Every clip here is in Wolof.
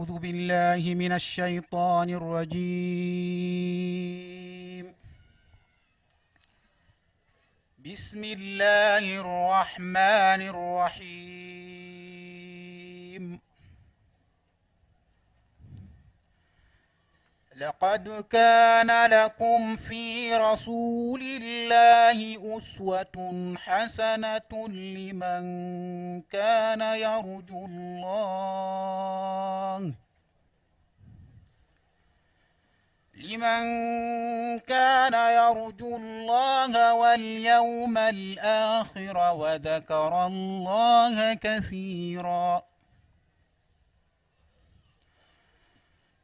أعوذ بالله من الشيطان الرجيم. بسم الله الرحمن الرحيم. لقد كان لكم في رسول الله أسوة حسنة لمن كان يرجو الله واليوم الآخر وذكر الله كثيرا.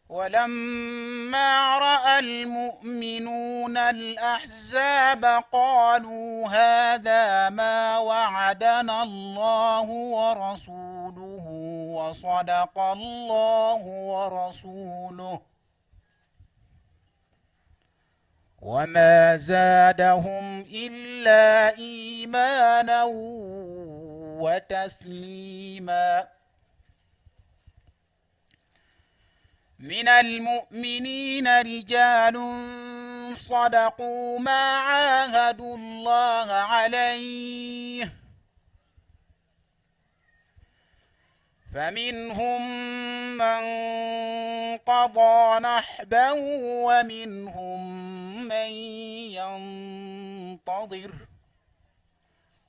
ولما رأى المؤمنون الأحزاب قالوا هذا ما وعدنا الله ورسوله وصدق الله ورسوله وما زادهم إلا إيمانا وتسليما. من المؤمنين رجال صدقوا ما عاهدوا الله عليه فمنهم من قضى نحبه ومنهم من ينتظر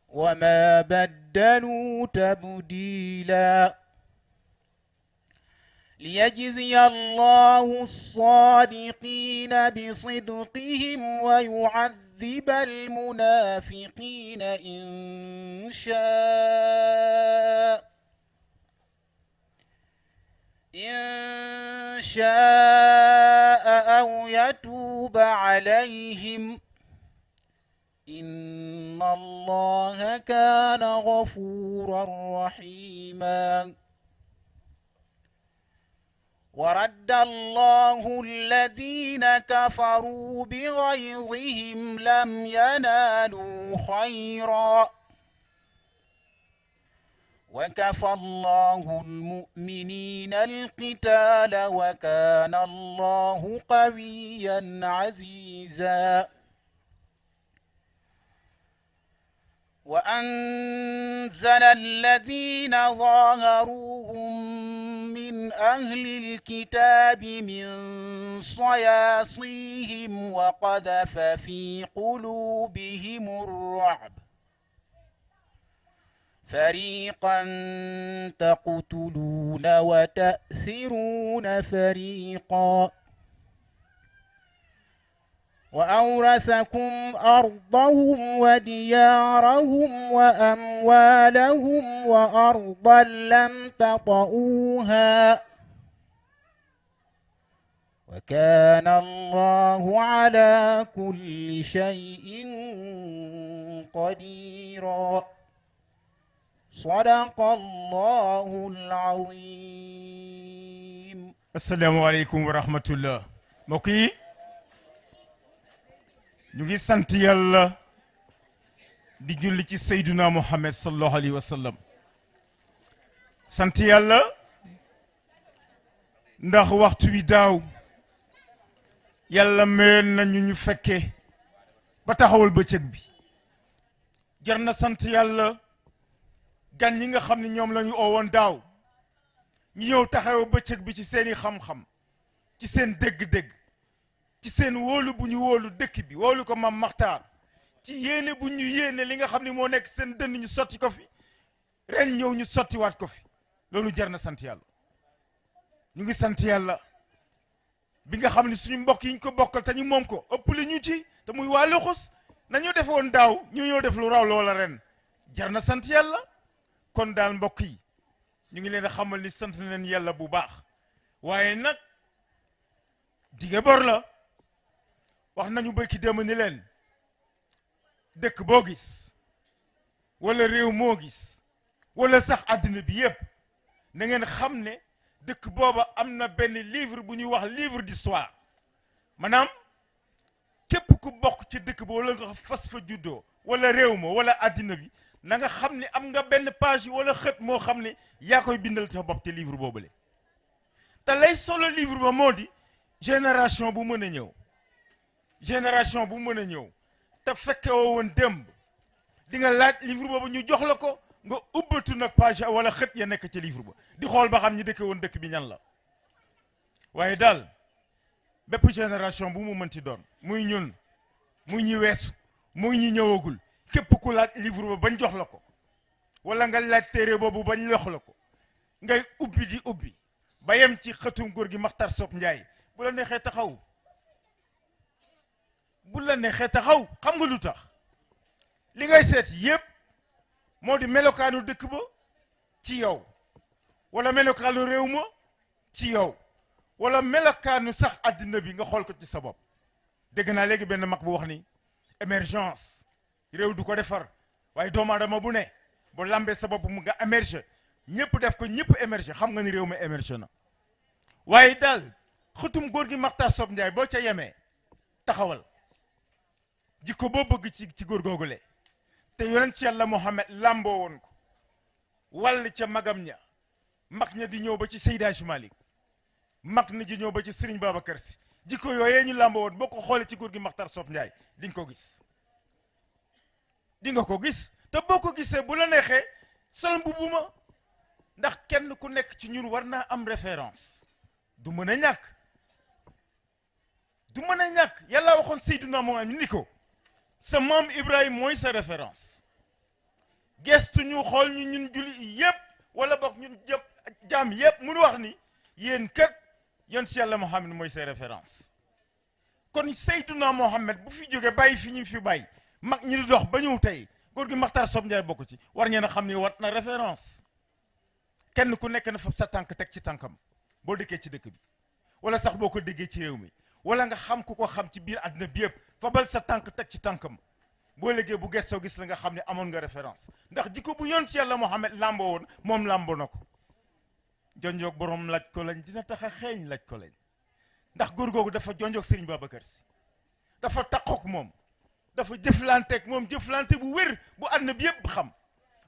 وما بدلوا تبديلا. ليجزي الله الصادقين بصدقهم ويعذب المنافقين إن شاء أو يتوب عليهم إن الله كان غفورا رحيما. ورد الله الذين كفروا بغيظهم لم ينالوا خيرا وكفى الله المؤمنين القتال وكان الله قويا عزيزا. وأنزل الذين ظاهروهم من أهل الكتاب من صياصيهم وقذف في قلوبهم الرعب فريقا تقتلون وتأسرون فريقا وأورثكم أرضهم وديارهم وأموالهم وأرضا لم تطئوها وكان الله على كل شيء قديرا. صدق الله العظيم. السلام عليكم ورحمة الله. مكي ñu ngi sant yàlla di julli ci Seydina Muhammad sallallahu alayhi wa sallam. sant yàlla ndax waxtu wi daaw yàlla meen nañu ñu fekke ba taxawal bëccëg bi. jar na sant yàlla gan ñi nga xam ne ñoom la ñu oowoon daaw ñu ñëw taxaw bëccëg bi ci seeni xam-xam ci seen dégg-dégg ci seen wóolu bu ñu wóolu dëkk bi wóolu ko Mam Maxtaar ci yéene bu ñu yéene li nga xam ne moo nekk seen dënn ñu sotti ko fi ren ñëw ñu sottiwaat ko fi loolu jar na sant yàlla. ñu ngi sant yàlla bi nga xam ne suñu mbokk yi ñu ko bokkal te ñu moom ko ëpp li ñu ci te muy waa Loxos nañu defoon daaw ñu ñëw def lu raw loola ren jar na sant yàlla. kon daal mbokk yi ñu ngi leen a xamal ni sant leen yàlla bu baax waaye nag dige bor la. wax nañu barki démb ni leen dëkk boo gis wala réew moo gis wala sax àddina bi yépp na ngeen xam ne dëkk booba am na benn livre bu ñuy wax livre d'histoire maanaam képp ku bokk ci dëkk ba wala nga fas fa juddoo wala réew ma wala àddina bi na nga xam ne am nga benn page wala xët moo xam ne yaa koy bindal sa bopp te livre boobule te lay solo livre ba moo di génération bu mën a ñëw génération bu mën a ñëw te fekke woo woon démb di nga laaj livre boobu ñu jox la ko nga ubbatu nag page wala xët ya nekk ci livre ba di xool ba xam ñi dëkke woon dëkk bi ñan la waaye daal bépp génération bu mu mënti doon muy ñun muy ñi weesu muy ñi ñëwagul képp ku laaj livre ba bañ jox la ko wala nga laaj téere boobu bañ jox la ko ngay ubbi di ubbi ba yem ci xëtum góor gi Makhtar Sopp Ndiaye bu la neexee taxaw bu la neexee taxaw xam nga lu tax li ngay seet yépp moo di melokaanu dëkk ba ci yow wala melokaanu réew ma ci yow wala melokaanu sax àddina bi nga xool ko ci sa bopp dégg naa léegi benn mag bu wax ni émergence réew du ko defar waaye doomu aadama bu ne boo lambee sa bopp mu nga émerger ñëpp def ko ñëpp émerger xam nga ni réew mi émerger na waaye daal xëtum góor gi Makhtar Sopp Ndiaye boo ca yemee taxawal jikko boo bëgg ci góor googule te yonent ci yàlla Muhammad lamboo woon ko wàll ca magam ña mag ña di ñëw ba ci Seydi Hadji Malick mag na di ñëw ba ci Serigne Babacar Sy jikko yooyee ñu lamboo woon boo ko xoolee ci góor gi Makhtar Sopp Ndiaye di nga ko gis di nga ko gis te boo ko gisee bu la neexee sol mbubu ma ndax kenn ku nekk ci ñun war naa am référence du mën a ñàkk du mën a ñàkk yàlla waxoon Seydina Muhammad ni ko sa maam Ibrahima mooy sa référence gestu ñu xool ñu ñun julli yépp wala bokk ñun jaam yépp mun wax ni yéen kat yon si yàlla Muhammad mooy sa référence kon Seydina Muhammad bu fi jóge bàyyi fi ñu fi bàyyi mag ñi di dox ba ñëw tey góor gi Makhtar Sopp Ndiaye bokk ci war ngeen a xam ni wat na référence kenn ku nekk na fa sa tànk teg ci tànkam boo dëkkee ci dëkk bi wala sax boo ko déggee ci réew mi wala nga xam ku ko xam ci biir àddina bi yëpp fa bal sa tànk teg ci tànkam boo léegi bu gestoo gis la nga xam ne amoon nga référence ndax jikko bu yoon ci yàlla Muhammad lamboo woon moom lamboo na ko jonjoog borom laaj ko lañ dina tax a xeeñ laaj ko lañ ndax góor googu dafa jonjoog Serigne Babacar Sy dafa taqook moom dafa jëflanteeg moom jëflante bu wér bu àddina bi yëpp xam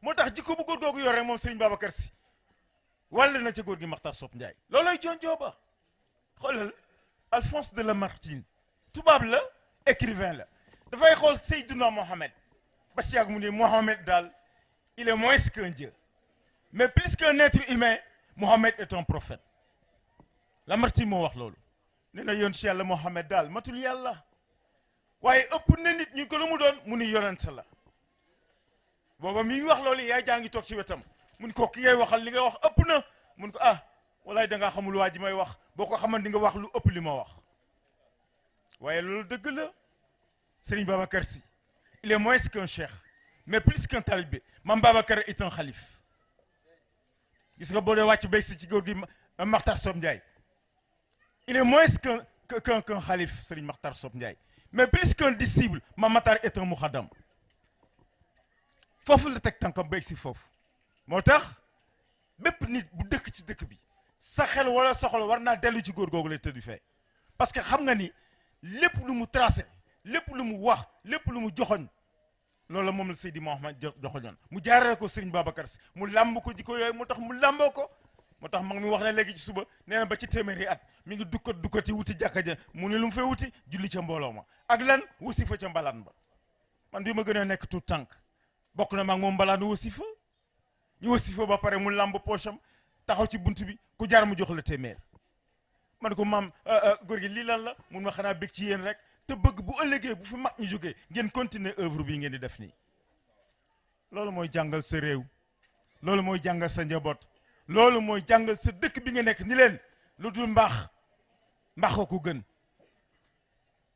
moo tax jikko bu góor googu yor rek moom Serigne Babacar Sy wàll na ca góor gi Makhtar Sopp Ndiaye looloy jonjoo ba xoolal Alphonse de Lamartine tubaab la écrivain la dafay xool Seydina Mohamed ba si yàgg mu ne Mohamed daal il est moins qu'un Dieu mais plus qu'un être humain Mohamed est un prophète Lamartine moo wax loolu nee na yoon si yàlla Mohamed daal matul yàlla waaye ëpp na nit ñu ko lu mu doon mu ni yonent la booba mi wax loolu yaay jaa ngi toog ci wetam mun ko ki ngay waxal li nga wax ëpp na mun ko ah walaay da ngaa xamul waa ji may wax boo ko xaman di nga wax lu ëpp li ma wax waaye loolu dëgg la Serigne Babacar Sy il est moins qu'un cheikh mais plus qu'un talibé Mame Babacar est un xalif gis nga boo dee wàcc béy si ci góor gi Makhtar Sopp Ndiaye il est moins qu'un xalif Serigne Makhtar Sopp Ndiaye mais plus qu'un disciple Mame Makhtar est un muxaddam foofu la teg tànkam béy si foofu moo tax bépp nit bu dëkk ci dëkk bi sa xel wala soxla war naa dellu ci góor googu lay tëddu fee parce que xam nga ni lépp lu mu tracé lépp lu mu wax lépp lu mu joxoñ loolu la moom la Seydi Mouhamad joxoñoon mu jaarale ko Serigne Babacar Sy mu làmb ko jikko yooyu moo tax mu làmboo ko moo tax mag mi wax na léegi ci suba nee na ba ci téeméeri at mi ngi dukkati wuti jàkka ja mu ne lu mu fay wuti julli ca mbooloo ma ak lan wasifa ca mbalaan ba man bi ma gën a nekk tout tànk bokk na maag moom mbalaanu wasifa ñu wasifa ba pare mu làmb poosam taxaw ci bunt bi ku jaar mu jox la téeméer man ko maam góor gi lii lan la mun ma xanaa bég ci yéen rek te bëgg bu ëllëgee bu fi mag ñu jógee ngeen continuer œuvre bii ngeen di def nii loolu mooy jàngal sa réew loolu mooy jàngal sa njaboot loolu mooy jàngal sa dëkk bi nga nekk ni leen lu dul mbaax mbaaxoo ko gën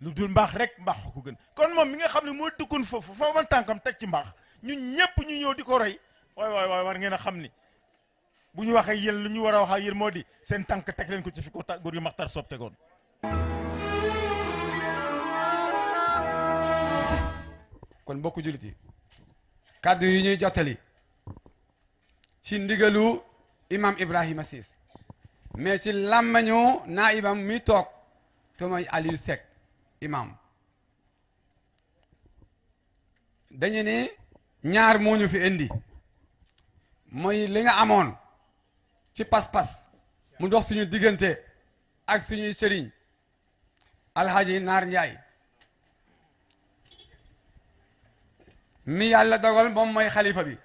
lu dul mbaax rek mbaaxoo ko gën kon moom mi nga xam ne moo dëkkoon foofu fa man tànkam teg ci mbaax ñun ñëpp ñu ñëw di ko roy waay war ngeen a xam ni bu ñu waxee yéen lu ñu war a wax ak yéen moo di seen tànk teg leen ko ci fi ko góor gi Makhtar Sopp tegoon kon mbokku jullit yi kàddu yi ñuy jottali ci ndigalu imam Ibrahima Ciss mais ci làmmañu naibam mi toog te mooy Aliou Seck imam dañu ne ñaar moo ñu fi indi mooy li nga amoon ci pas-pas mu dox suñu diggante ak suñuy sëriñ alhaji Naar Njaay mi yàlla dogal moom mooy xalifa bi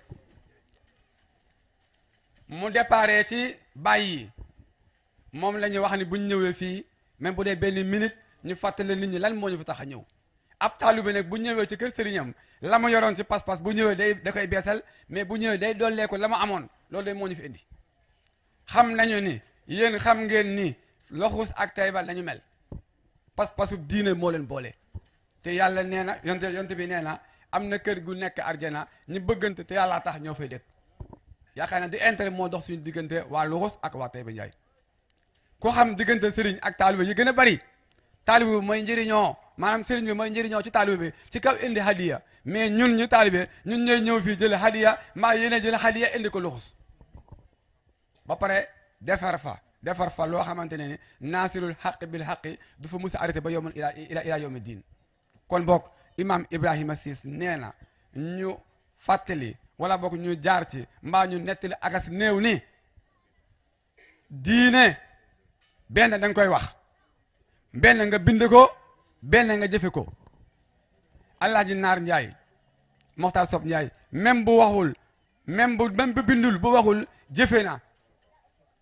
mu déparé ci bàyyi moom la ñu wax ni buñ ñëwee fii même bu dee benn minute ñu fàttali nit ñi lan moo ñu fi tax a ñëw ab taalibe nag bu ñëwee ci kër sëriñam la ma yoroon ci pas-pas bu ñëwee da koy beesal mais bu ñëwee day dollee ko la ma amoon loolu day moo ñu fi indi xam nañu ni yéen xam ngeen ni Loxus ak Taïba lañu mel pas-pasu diine moo leen boole te yàlla nee na yonte bi nee na am na kër gu nekk arjana ñu bëggante te yàlla tax ñoo fay dëkk yaakaar na di intérêt moo dox suñu diggante waa Loxus ak waa Taïba Ndiaye ku xam diggante sëriñ ak taalibe yi gën a bari taalibe bi mooy njëriñoo maanaam sëriñ bi mooy njëriñoo ci taalibe bi ci kaw indi hadiya mais ñun ñu taalibe ñun ñooy ñëw fii jël hadiya mbaa yéene jël hadiya indi ko Loxus ba pare defar fa loo xamante ne ni naasirul xaq bil xaqi du fa mus a arrêté ba yowmal ila yowmi diin kon boog imam Ibrahima Ciss nee na ñu fàttali wala boog ñu jaar ci mbaa ñu nettali akas néew ni diine benn da nga koy wax benn nga bind ko benn nga jëfe ko Alaaji Naar Njaay Moxtaar Sob Njaay même bu waxul même bu bindul bu waxul jëfe na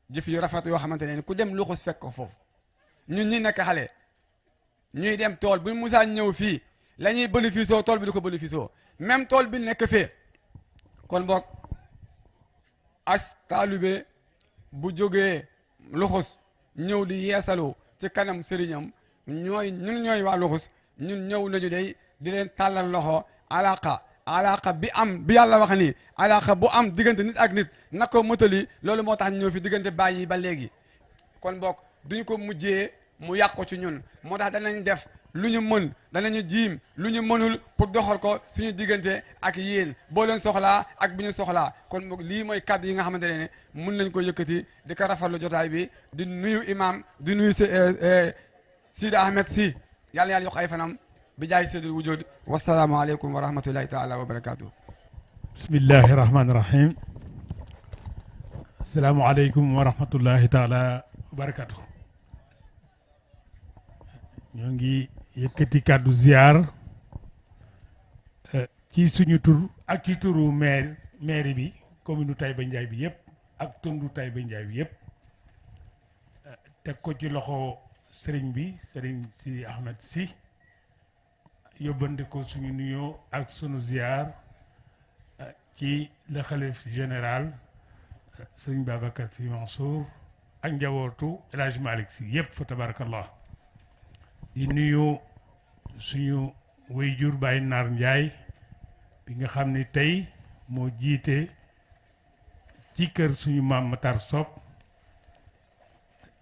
jëf yu rafet yoo xamante ne ku dem Loxus fekk ko foofu ñun ñi nekk xale ñuy dem tool bu musaa ñëw fii la ñuy bénéfice tool bi di ko bénéfice même tool bi nekk fee kon boog as taalibe bu jógee Loxus ñëw di yeesalu ci kanam sëriñam ñun ñooy waa Loxus ñun ñëw nañu day di leen tàllal loxo alaaka bi yàlla wax ni alaaka bu am diggante nit ak nit na ko motali loolu moo tax ñëw fi diggante bàyyi ba léegi kon boog duñ ko mujjee mu yàq ko ci ñun moo tax danañ def lu ñu mën danañu jiim lu ñu mënul pour doxal ko suñu diggante ak yéen boo leen soxlaa ak bu ñu soxlaa kon boog lii mooy kàddu yi nga xamante ne mën nañ ko yëkkati di ko rafetlu jotaay bi di nuyu imam di nuyu Sidi Ahmed Sy yàlla yàlla yokk ay fanam bi jaay seydil wujud wasalaamu aleykum wa rahmatullahi taala wa barakatuh bismillahi rahmani rahim asalaamu aleykum wa rahmatullahi taala wa barakatuh ñoo ngi yëkkati kàddu ziar ci suñu tur ak ci turu maire bi commune Taïba Ndiaye bi yëpp ak tundu Taïba Ndiaye bi yëpp teg ko ci loxo sëriñ bi sëriñ si Ahmed Sy yóbbante ko suñu nuyoo ak sunu ziar ci le khalife général sëriñ Babacar Sy Mansour ak njabootu El Hadj Malick Sy yëpp fa tabarakallah di nuyu suñu wayjur Baye Naar Ndiaye bi nga xam ni tey moo jiite ci kër suñu maam Matar Sob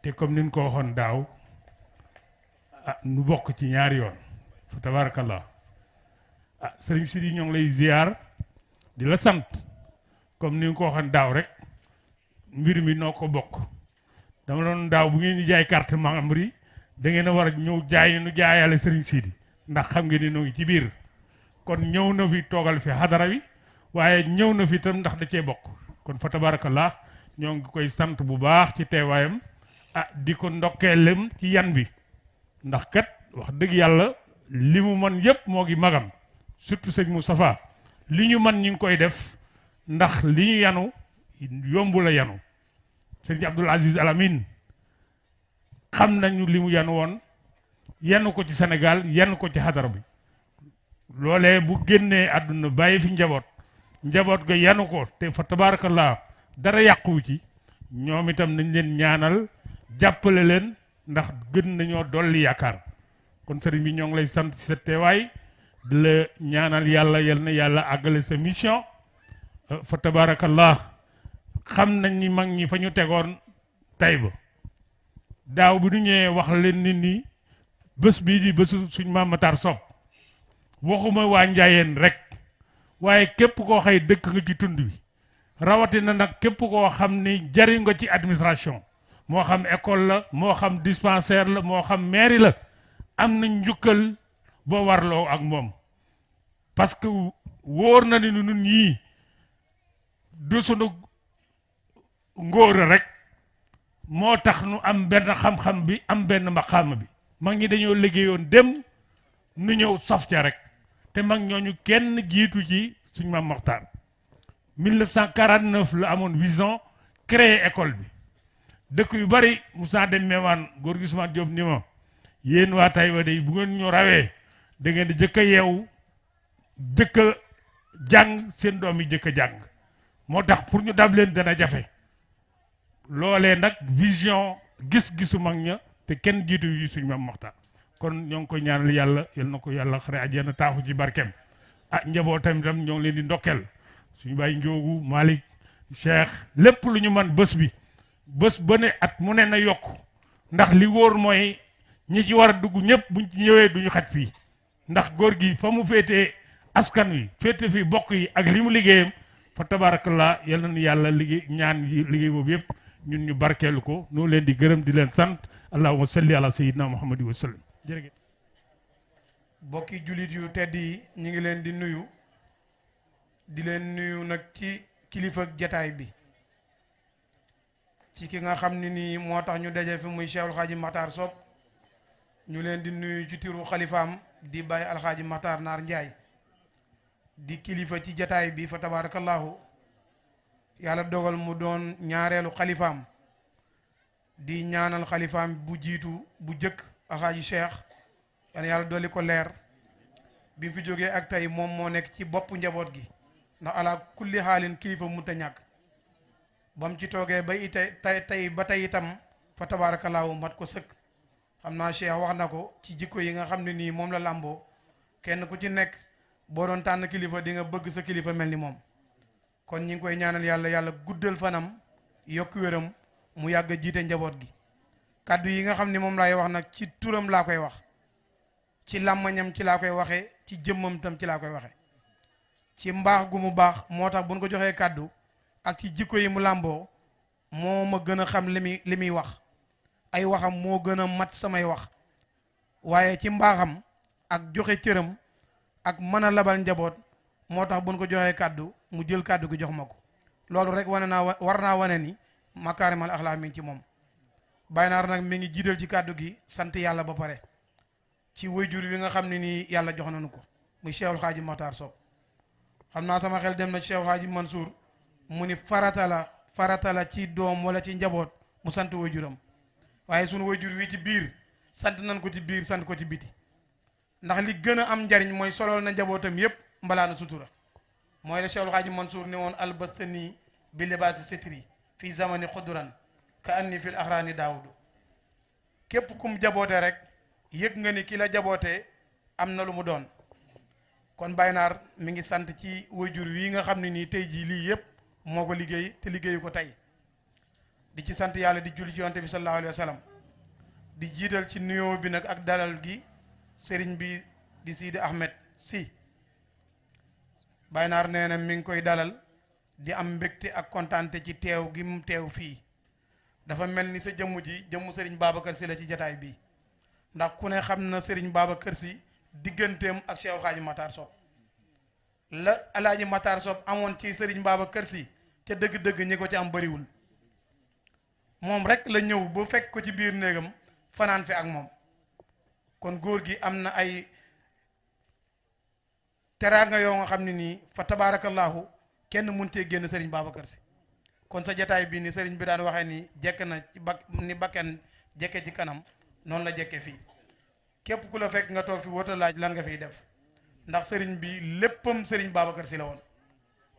te comme niñ ko waxoon daaw nu bokk ci ñaari yoon fa tabarakallah sëriñ Sidi ñoo ngi lay ziar di la sant comme ni nga ko waxoon daaw rek mbir mi noo ko bokk dama doon daaw bu ngeen di jaay carte membre yi da ngeen a war a ñëw jaay nu jaayaale sëriñ Sidi ndax xam ngeen ni noo ngi ci biir kon ñëw na fi toogal fi xadara bi waaye ñëw na fi itam ndax da cee bokk kon fa tabarakallah ñoo ngi koy sant bu baax ci teewaayam di ko ndokkeelem ci yan bi ndax kat wax dëgg yàlla li mu man yëpp moo ngi magam surtout sëñ Moustapha li ñu man ñu ngi koy def ndax li ñu yanu yombu la yanu sëñ Abdoul Aziz Al Amine xam nañu li mu yanu woon yanu ko ci Sénégal yanu ko ci xadara bi loolee bu génnee àdduna bàyyi fi njaboot ga yanu ko te fa tabarakallah dara yàquwu ci ñoom itam nañ leen ñaanal jàppale leen ndax gën nañoo dolli yaakaar kon sëriñ bi ñoo ngi lay sant ci sa teewaay di la ñaanal yàlla yal na yàlla àggale sa mission fa tabarakallah xam nañ ni mag ñi fa ñu tegoon Taïba daaw bi ñu ñëwee wax leen nit ñi bés bii di bésu suñ maam Matar Sob waxuma waa Njaayeen rek waaye képp koo xëy dëkk nga ci tund wi rawatina nag képp koo xam ni jariñ nga ci administration moo xam école la moo xam dispensaire la moo xam mairie la am na njukkal boo warloo ak moom parce que wóor na ni nun ñii du sunu ngóor rek moo tax nu am benn xam-xam bi am benn maqaama bi mag ñi dañoo liggéeyoon dem nu ñëw sof ca rek te mag ñooñu kenn jiitu ci suñ Maam Mokhtar 1949 la amoon vision créer école bi dëkk yu bari Moussa dem meewaan góor gi Ousmane Diop ni ma yéen waa Taïba day bu ngeen ñu rawee da ngeen di jëkk a yeewu jëkk a jàng seen doom yi jëkk a jàng moo tax pour ñu dab leen dana jafe loolee nag vision gis-gisu mag ña te kenn jiitu yi suñ Maam Mokhtar kon ñoo ngi koy ñaanal yàlla yal na ko yàlla xare àjjana taafu ci barkeem njabootam itam ñoo ngi leen di ndokkeel suñu bàyyi Njoogu Malick Cheikh lépp lu ñu man bés bi bés ba ne at mu ne na yokk ndax li wóor mooy ñi ci war a dugg ñëpp buñ ci ñëwee duñu xaj fii ndax góor gi fa mu féetee askan wi féete fii bokk yi ak li mu liggéeyam fa tabarakallah yal na ni yàlla liggéey ñaan yi liggéey boobu yëpp ñun ñu barkeelu ko noo leen di gërëm di leen sant allahumma salli ala sayyidina muhammadi wa sallam jërëjëf. bokki julit yu tedd yi ñu ngi leen di nuyu nag ci kilifa jataay bi ci ki nga xam ne nii moo tax ñu daje fi muy Cheikh Alxaaji Makhtar Sob ñu leen di nuyu ci tiru xalifaam di bàyyi Alxaaji Makhtar Naar Njaay di kilifa ci jataay bi fa tabarakallahu yàlla dogal mu doon ñaareelu xalifaam di ñaanal xalifaam bu jiitu bu jëkk Alxaaji Cheikh yàlla dolli ko leer bi mu fi jógee ak tey moom moo nekk ci boppu njaboot gi ndax ala kulli xaalin kilifa munta ñàkk ba mu ci toogee ba tey ba tey itam fa tabaarakallaahu mat ko sëkk xam naa Cheikh wax na ko ci jikko yi nga xam ne nii moom la làmboo kenn ku ci nekk boo doon tànn kilifa di nga bëgg sa kilifa mel ni moom kon ñi ngi koy ñaanal yàlla guddal fanam yokk wéram mu yàgg a jiite njaboot gi kaddu yi nga xam ne moom laay wax nag ci turam laa koy wax ci làmmañam ci laa koy waxee ci jëmmam tam ci laa koy waxee ci mbaax gu mu baax moo tax buñ ko joxee kàddu ak ci jikko yi mu làmboo moo ma gën a xam li muy wax ay waxam moo gën a mat samay wax waaye ci mbaaxam ak joxe cëram ak mën a labal njaboot moo tax buñ ko joxee kàddu mu jël kàddu gi jox ma ko loolu rek war naa wane ni makaarimal axlaaq mi ngi ci moom Baye Naar nag mi ngi jiital ci kàddu gi sant yàlla ba pare ci wayjur wi nga xam ne nii yàlla jox nañu ko muy Cheikhul Xaaji Makhtar Sob xam naa sama xel dem na Cheikhul Xaaji Mansour mu ni farata la ci doom wala ci njaboot mu sant wayjuram waaye sunu wayjur wi ci biir sant nañ ko ci biir sant ko ci biti ndax li gën a am njariñ mooy solol na njabootam yépp mbalaana sutura mooy la Cheikhul Xaaji Mansour ne woon albastani bi libaasi sitri fi zamani xuduran ka anni fil axraani daawudu képp kum jaboote rek yëg nga ni ki la jabootee am na lu mu doon kon Baye Naar mi ngi sant ci wayjur wi nga xam ne nii tey jii lii yëpp moo ko liggéey te liggéeyu ko tey di ci sant yàlla di julli ci yonte bi sallallahu alayhi wa sallam di jiital ci nuyoo bi nag ak dalal gi sëriñ bi di Sidi Ahmed si Baye Naar nee na mi ngi koy dalal di am mbégte ak kontaante ci teew gi mu teew fii dafa mel ni sa jëmm ji jëmmu sëriñ Babacar si la ci jataay bi ndax ku ne xam na sëriñ Babacar si digganteem ak Cheikhul Xaaji Makhtar Sob la Alaaji Makhtar Sob amoon ci sëriñ Babacar si ca dëgg-dëgg ñi ko ci am bariwul moom rek la ñëw ba fekk ko ci biir néegam fanaan fi ak moom kon góor gi am na ay teraanga yoo nga xam ne nii fa tabaarakallaahu kenn mënutee génn sëriñ Babacar si kon sa jataay bi ni sëriñ bi daan waxee ni jekk na ci ni bakken jekke ci kanam noonu la jekke fii képp ku la fekk nga toog fi wota laaj lan nga fiy def ndax sëriñ bi léppam sëriñ Babacar si la woon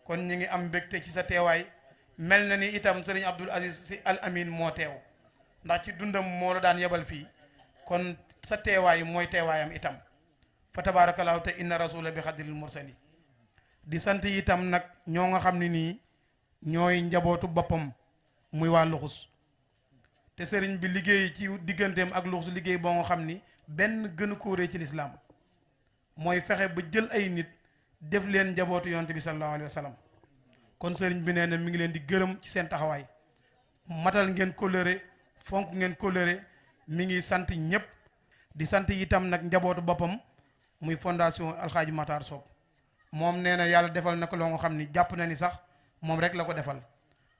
kon ñu ngi am mbégte ci sa teewaay mel na ni itam sëriñ Abdul Aziz si Al Amin moo teew ndax ci dundam moo la daan yebal fii kon sa teewaay mooy teewaayam itam fa tabaarakallaahu te inna rasula bi xadril mursali di sant itam nag ñoo nga xam ne nii ñooy njabootu boppam muy waa luxus te sëriñ bi liggéey ci digganteem ak luxus liggéey boo nga xam ni benn gënu ko rëy ci lislaam mooy fexe ba jël ay nit def leen njabootu yonte bi sallallahu alayhi wa sallam kon sëriñ bi nee na mi ngi leen di gërëm ci seen taxawaay matal ngeen kóllëre fonk ngeen kóllëre mi ngi sant ñëpp di sant itam nag njabootu boppam muy fondation Alxaaji Makhtar Sob moom nee na yàlla defal na ko loo nga xam ni jàpp na ni sax moom rek la ko defal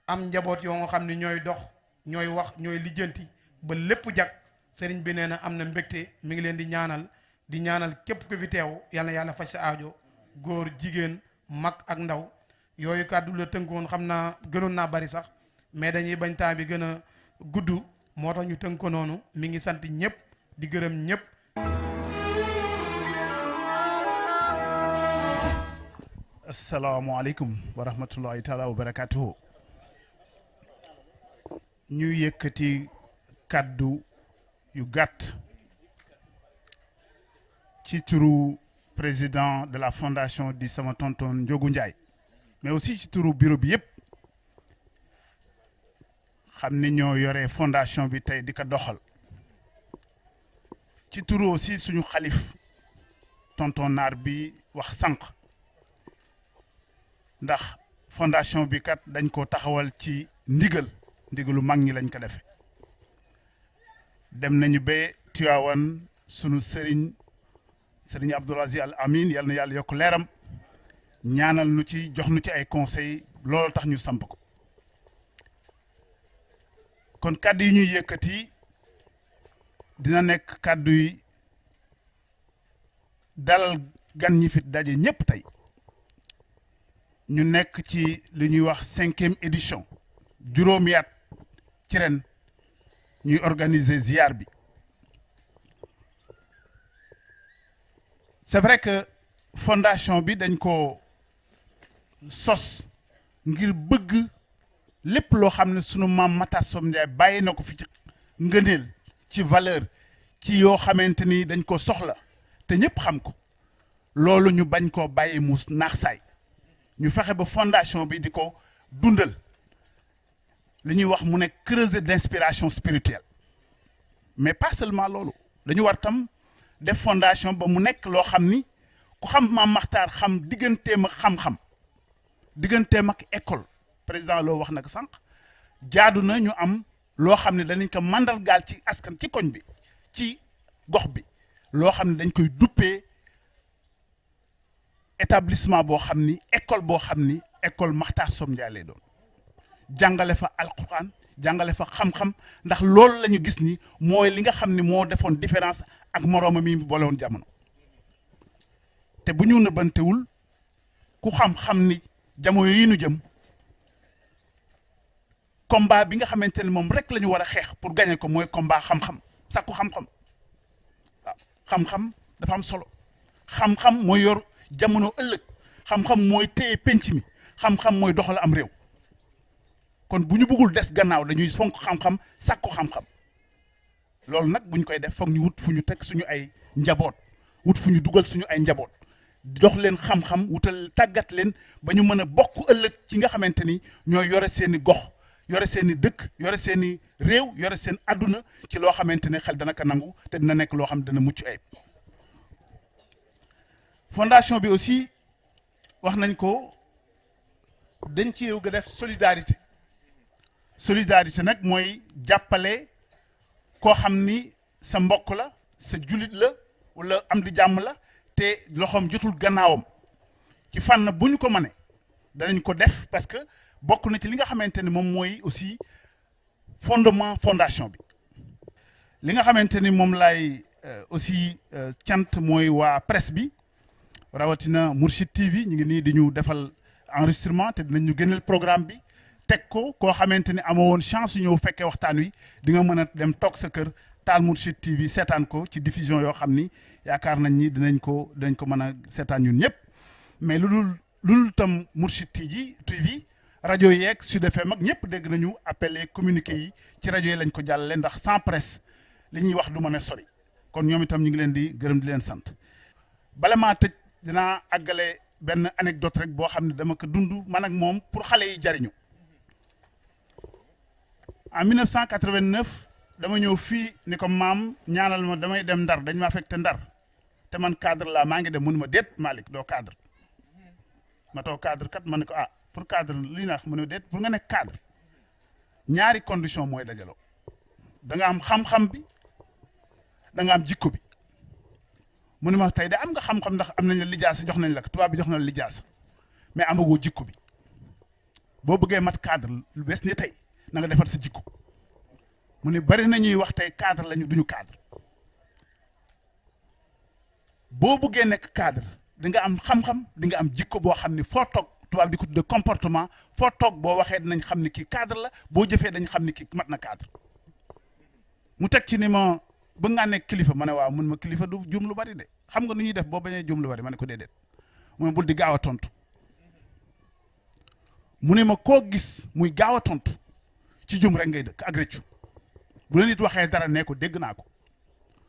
am njaboot yoo nga xam ni ñooy dox ñooy wax ñooy lijjanti ba lépp jag sëriñ bi nee na am na mbégte mi ngi leen di ñaanal képp ku fi teew yal na yàlla faj sa aajo góor jigéen mag ak ndaw yooyu kàddu la tënkoon xam naa gënoon naa bari sax mais dañuy bañ temps bi gën a gudd moo tax ñu tënk ko noonu mi ngi sant ñëpp di gërëm ñëpp. asalaamaaleykum wa rahmatullahi taala wa barakatuhu ñu yëkkati kàddu yu gàtt ci turu président de la fondation di sama tonton Ndiogou Ndiaye mais aussi ci turu bureau bi yëpp xam ni ñoo yore fondation bi tey di ko doxal ci turu aussi suñu xalif tonton Naar bi wax sànq ndax fondation bi kat dañ ko taxawal ci ndigalu mag ñi lañ ko defe dem nañu ba Tiwaawan sunu sëriñ Abdoul Aziz Al Amin yal na yàlla yokk leeram ñaanal nu ci jox nu ci ay conseils loolu tax ñu samp ko kon kàddu yi ñuy yëkkati dina nekk kàddu yi dalal gan ñi fi daje ñépp tey ñu nekk ci li ñuy wax 5e édition juróomi at ci ren ñuy organiser ziar bi c'est vrai que fondation bi dañ ko sos ngir bëgg lépp loo xam ne sunu maam Matar Som Ndiaye bàyyi na ko fi ci ngëneel ci valeur ci yoo xamante ni dañ ko soxla te ñëpp xam ko loolu ñu bañ koo bàyyi mu naax saay ñu fexe ba fondation bi di ko dundal li ñuy wax mu nekk creuset d'inspiration spirituelle mais pas seulement loolu dañu war tam def fondation ba mu nekk loo xam ni ku xam Maam Maxtaar xam digganteem ak xam-xam digganteem ak école président loo wax nag sànq jaadu na ñu am loo xam ne danañ ko mandargaal ci askan ci koñ bi ci gox bi loo xam ne dañ koy duppee établissement boo xam ni école boo xam ni école Makhtar Som Ndiaye lay doon jàngale fa alquran jàngale fa xam-xam ndax loolu la ñu gis ni mooy li nga xam ni moo defoon différence ak moroomam mi boole woon jamono te bu ñu nëbbantewul ku xam-xam ni jamono yi nu jëm combat bi nga xamante ne moom rek la ñu war a xeex pour gagner ko mooy combat xam-xam sàkku xam-xam waaw xam-xam dafa am solo xam-xam mooy yor jamono ëllëg xam-xam mooy téye penc mi xam-xam mooy doxal am réew kon bu ñu bëggul des gannaaw dañuy fonk xam-xam sàkku xam-xam loolu nag bu ñu koy def foog ñu wut fu ñu teg suñu ay njaboot wut fu ñu dugal suñu ay njaboot jox leen xam-xam wutal tàggat leen ba ñu mën a bokk ëllëg ci nga xamante ni ñooy yore seeni gox yore seeni dëkk yore seeni réew yore seen àdduna ci loo xamante ne xel dana ko nangu te dina nekk loo xam dana mucc ayib fondation bi aussi wax nañ ko dañ ci yow ga def solidarité nag mooy jàppale koo xam ni sa mbokk la sa julit la wala am di jàmm la te loxoom jotul gannaawam ci fànn bu ñu ko mënee danañ ko def parce que bokk na ci li nga xamante ni moom mooy aussi fondement fondation bi li nga xamante ni moom lay aussi cant mooy waa presse bi rawatina Mourchid TV ñu ngi nii di ñu defal enregistrement te dinañ ñu génneel programme bi teg ko koo xamante ni amoo woon chance ñëw fekkee waxtaan wi di nga mën a dem toog sa kër taal Mourchid TV seetaan ko ci diffusion yoo xam ni yaakaar nañ ni dinañ ko mën a seetaan ñun ñëpp mais lu dul tam Mourchid TV rajo yeeg Sud FM ak ñëpp dégg nañu appelé communiqué yi ci rajo yi lañ ko jàllale ndax sans presse li ñuy wax du mën a sori kon ñoom itam ñu ngi leen di gërëm di leen sant bala maa tëj dinaa àggale benn anecdote rek boo xam ne dama ko dund man ak moom pour xale yi jariñu en 1989 dama ñëw fii ni ko maam ñaanal ma damay dem Ndar dañ ma affecté Ndar te man cadre laa maa ngi dem mënu ma déet Malick doo cadre ma taw cadre kat ma ne ko ah pour cadre lii naa mu ne déet pour nga nekk cadre ñaari condition mooy dajaloo da nga am xam-xam bi da nga am jikko bi mu ne ma tey de am nga xam-xam ndax am nañ la lijaasa jox nañ la ko tubaab bi jox na la lijaasa mais amagoo jikko bi boo bëggee mat cadre lu bees ni tey na nga defar sa jikko mu ne bari na ñuy wax tey cadre lañu duñu cadre boo buggee nekk cadre di nga am xam-xam di nga am jikko boo xam ni foo toog tubaab di ko tudde comportement foo toog boo waxee dinañ xam ni kii cadre la boo jëfee dañ xam ni kii mat na cadre mu teg ci ni ma bëgg ngaa nekk kilifa ma ne waaw mun ma kilifa du jum lu bari de xam nga nu ñuy def boo bañee jum lu bari ma ne ko déedéet mu ne bul di gaaw a tontu mu ne ma koo gis muy gaaw a tontu ci jum rek ngay dëkk ak rëccu bu la nit waxee dara ne ko dégg naa ko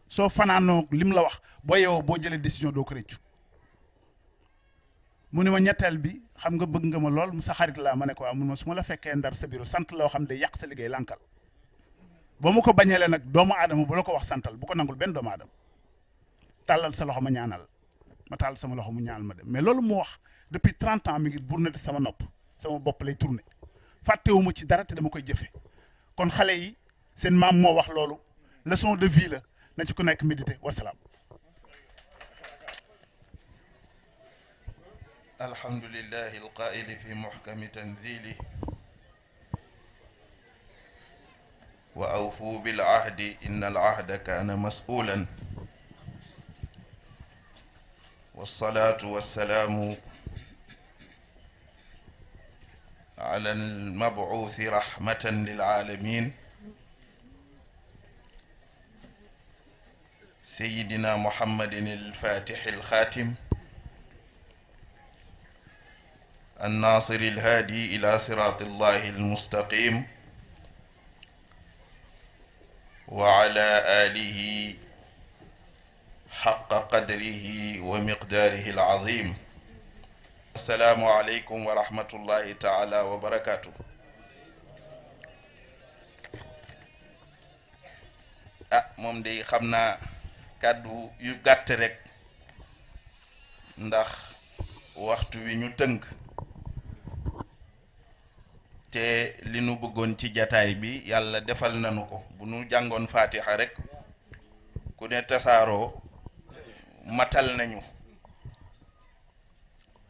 soo fanaanoo lim la wax boo yeewoo boo jëlee décision doo ko rëccu mu ne ma ñetteel bi xam nga bëgg nga ma lool sa xarit laa ma ne ko waaw mun ma su ma la fekkee ndar sa bureau sant loo xam ne day yàq sa liggéey lànkal boo ma ko bañeele nag doomu aadama bu la ko wax santal bu ko nangul benn doomu aadama tàllal sa loxo ma ñaanal ma tàll sama loxo mu ñaanal ma dem mais loolu mu wax depuis 30 ans mi ngi burne de sama nopp sama bopp lay tourné fàttewuma ci dara te dama koy jëfe kon xale yi seen maam moo wax loolu leçon de vie la na ci ku nekk méditer wasalaam. alhamdulillahi alqaili fi muhkami tanzili wa awfu bil ahdi inna al ahda kana mas'ulan wassalatu wassalamu ala al mab'uthi rahmatan lil alamin sayyidina muhammadin al fatih al khatim الناصر الهادي إلى صراط الله المستقيم وعلى آله حق قدره ومقداره العظيم السلام عليكم ورحمة الله تعالى وبركاته moom day xam naa kàddu yu gàtt rek ndax waxtu wi ñu tënk te li nu bëggoon ci jataay bi yàlla defal nañu ko bu nu jàngoon fatiha rek ku ne tasaaroo matal nañu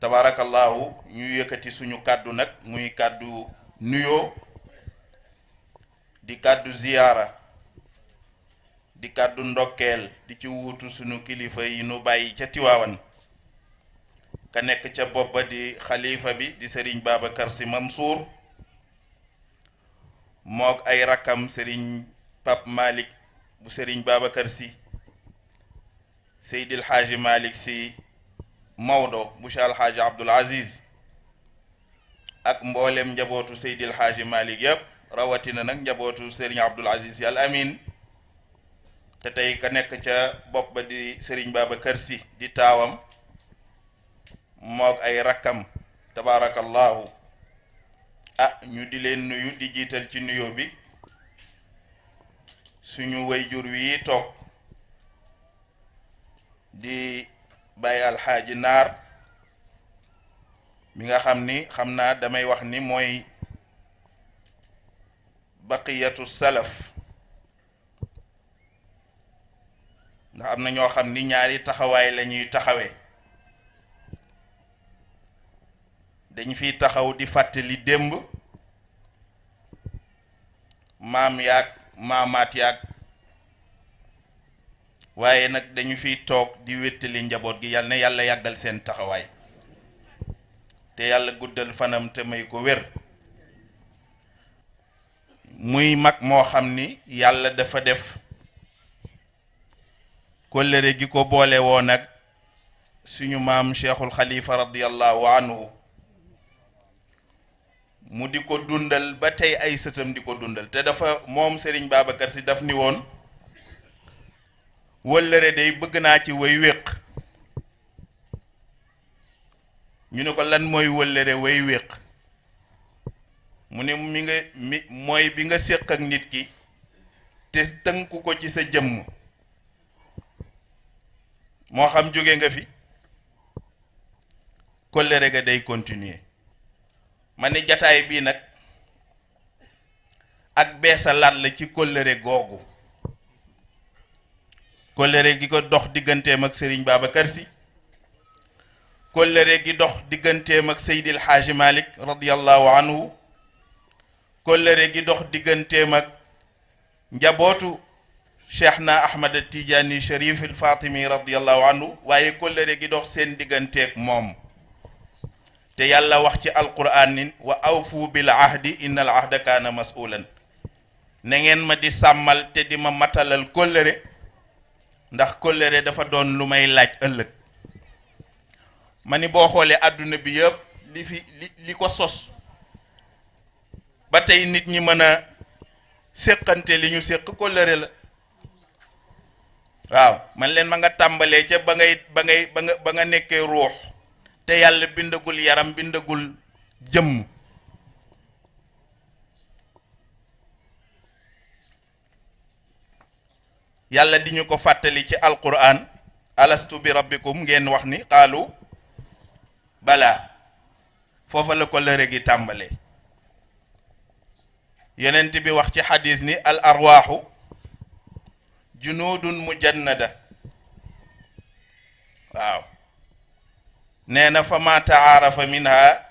tabarakallahu ñu yëkkati suñu kàddu nag muy kàddu nuyoo di kàddu ziyaara di kàddu ndokkeel di ci wuutu suñu kilifa yi nu bàyyi ca Tiwaawan ka nekk ca bopp ba di xalifa bi di Serigne Babacar Sy Mansour mook ay rakkam Serigne Pape Malick bu Serigne Babacar Sy Seydil Hadji Malick Sy Maodo bu Cheikh Alhaaji Abdoul Aziz ak mboolem njabootu Seydil Hadji Malick yëpp rawatina nag njabootu Serigne Abdoul Aziz Al Amin te tey ka nekk ca bopp ba di Serigne Babacar Sy di taawam mook ay rakkam tabarakallahu ñu di leen nuyu di jiital ci nuyoo bi suñu wayjur wi toog di Baye Alxaaji Naar mi nga xam ni xam naa damay wax ni mooy baqiyatu salaf ndax am na ñoo xam ni ñaari taxawaay la ñuy taxawee dañu fiy taxaw di fàttali démb maam yaag maamaat yaag waaye nag dañu fiy toog di wéttali njaboot gi yal na yàlla yàggal seen taxawaay te yàlla guddal fanam te may ko wér muy mag moo xam ni yàlla dafa def kóllëre gi ko boole woon ak suñu maam Cheikhul Khalifa radiyallahu anhu mu di ko dundal ba tey ay sëtam di ko dundal te dafa moom Serigne Babacar Sy daf ni woon wëllëre day bëgg naa ci way wéq ñu ne ko lan mooy wëllëre way wéq mu ne mooy bi nga séq ak nit ki te tënku ko ci sa jëmm moo xam jóge nga fi kóllëre ga day continuer ma ne jataay bii nag ak beesa laat la ci kóllëre googu kóllëre gi ko dox digganteem ak Serigne Babacar Sy kóllëre gi dox digganteem ak Seydil Hadji Malick radiyallahu anhu kóllëre gi dox digganteem ak njabootu cheikh na ahmad tijaani sharif al fatimi radiallahu anhu waaye kóllëre gi dox seen digganteeg moom te yàlla wax ci alquran ni wa awfu bil ahdi inna al ahda kaana mas'ulan na ngeen ma di sàmmal te di ma matalal kóllëre ndax kóllëre dafa doon lu may laaj ëllëg ma ni boo xoolee àdduna bi yëpp li ko sos ba tey nit ñi mën a séqante li ñu séq kóllëre la waaw man leen ma nga tàmbalee ca ba nga nekkee ruux te yàlla bindagul yaram bindagul jëmm yàlla di ñu ko fàttali ci alquran alastu bi rabbikum ngeen wax ni qaalu bala foofa la kóllëre gi tàmbalee yonent bi wax ci xadis ni al arwaaxu junudun mujannada waaw nee na fa ma taarafa minha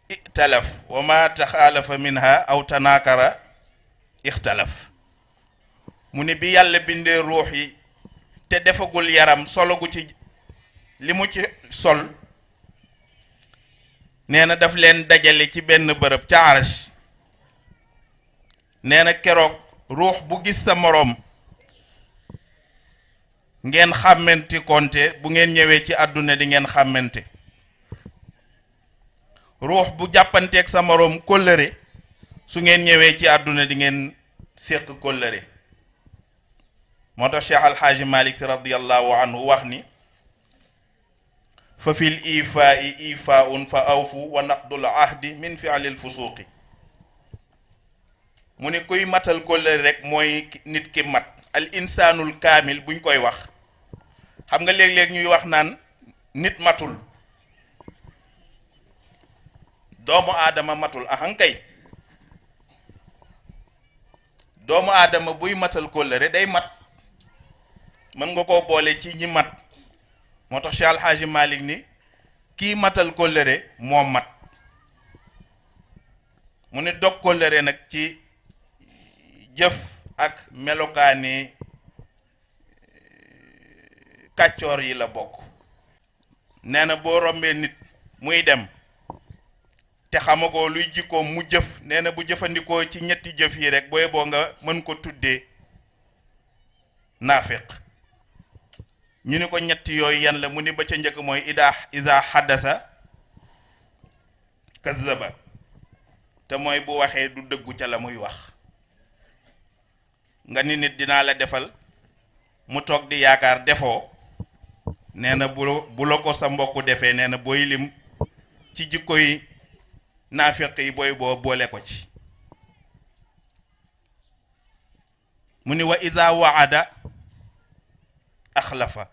italaf wa ma taxaalafa minha aw tanaakara ixtalaf mu ni bi yàlla bindee ruux yi te defagul yaram solo gu ci li mu ci sol nee na daf leen dajale ci benn bërëb ca arash nee na keroog ruux bu gis sa moroom ngeen xàmmante konte bu ngeen ñëwee ci àdduna di ngeen xàmmante ruux bu jàppanteeg sa moroom kóllëre su ngeen ñëwee ci àdduna di ngeen séq kóllëre moo tax Cheikh Alxaaji Malik Si radiyallahu anhu wax ni fa fil ifaa'i ifaa'un fa awfu wa naqdul ahdi min fi'lil fusuqi mu ne kuy matal kóllëre rek mooy nit ki mat al insaanul kaamil buñ koy wax xam nga léeg-léeg ñuy wax naan nit matul doomu aadama matul ahankay doomu aadama buy matal kóllëre day mat mën nga koo boole ci ñi mat moo tax Cheikh Alxaaji Malik ni kii matal kóllëre moo mat mu ne dog kóllëre nag ci jëf ak melokaani kàccoor yi la bokk nee na boo rombee nit muy dem te xamagoo luy jikkoom mu jëf nee na bu jëfandikoo ci ñetti jëf yi rek booy boo nga mën ko tuddee naafiq ñu ni ko ñetti yooyu yan la mu ni ba ca njëkk mooy ida xaddasa kazaba te mooy bu waxee du dëggu ca la muy wax nga ni nit dinaa la defal mu toog di yaakaar defoo nee na bu la ko sa mbokku defee nee na booy lim ci jikkoy naafiq yi booy boo boole ko ci mu ni wa ida waada axlafa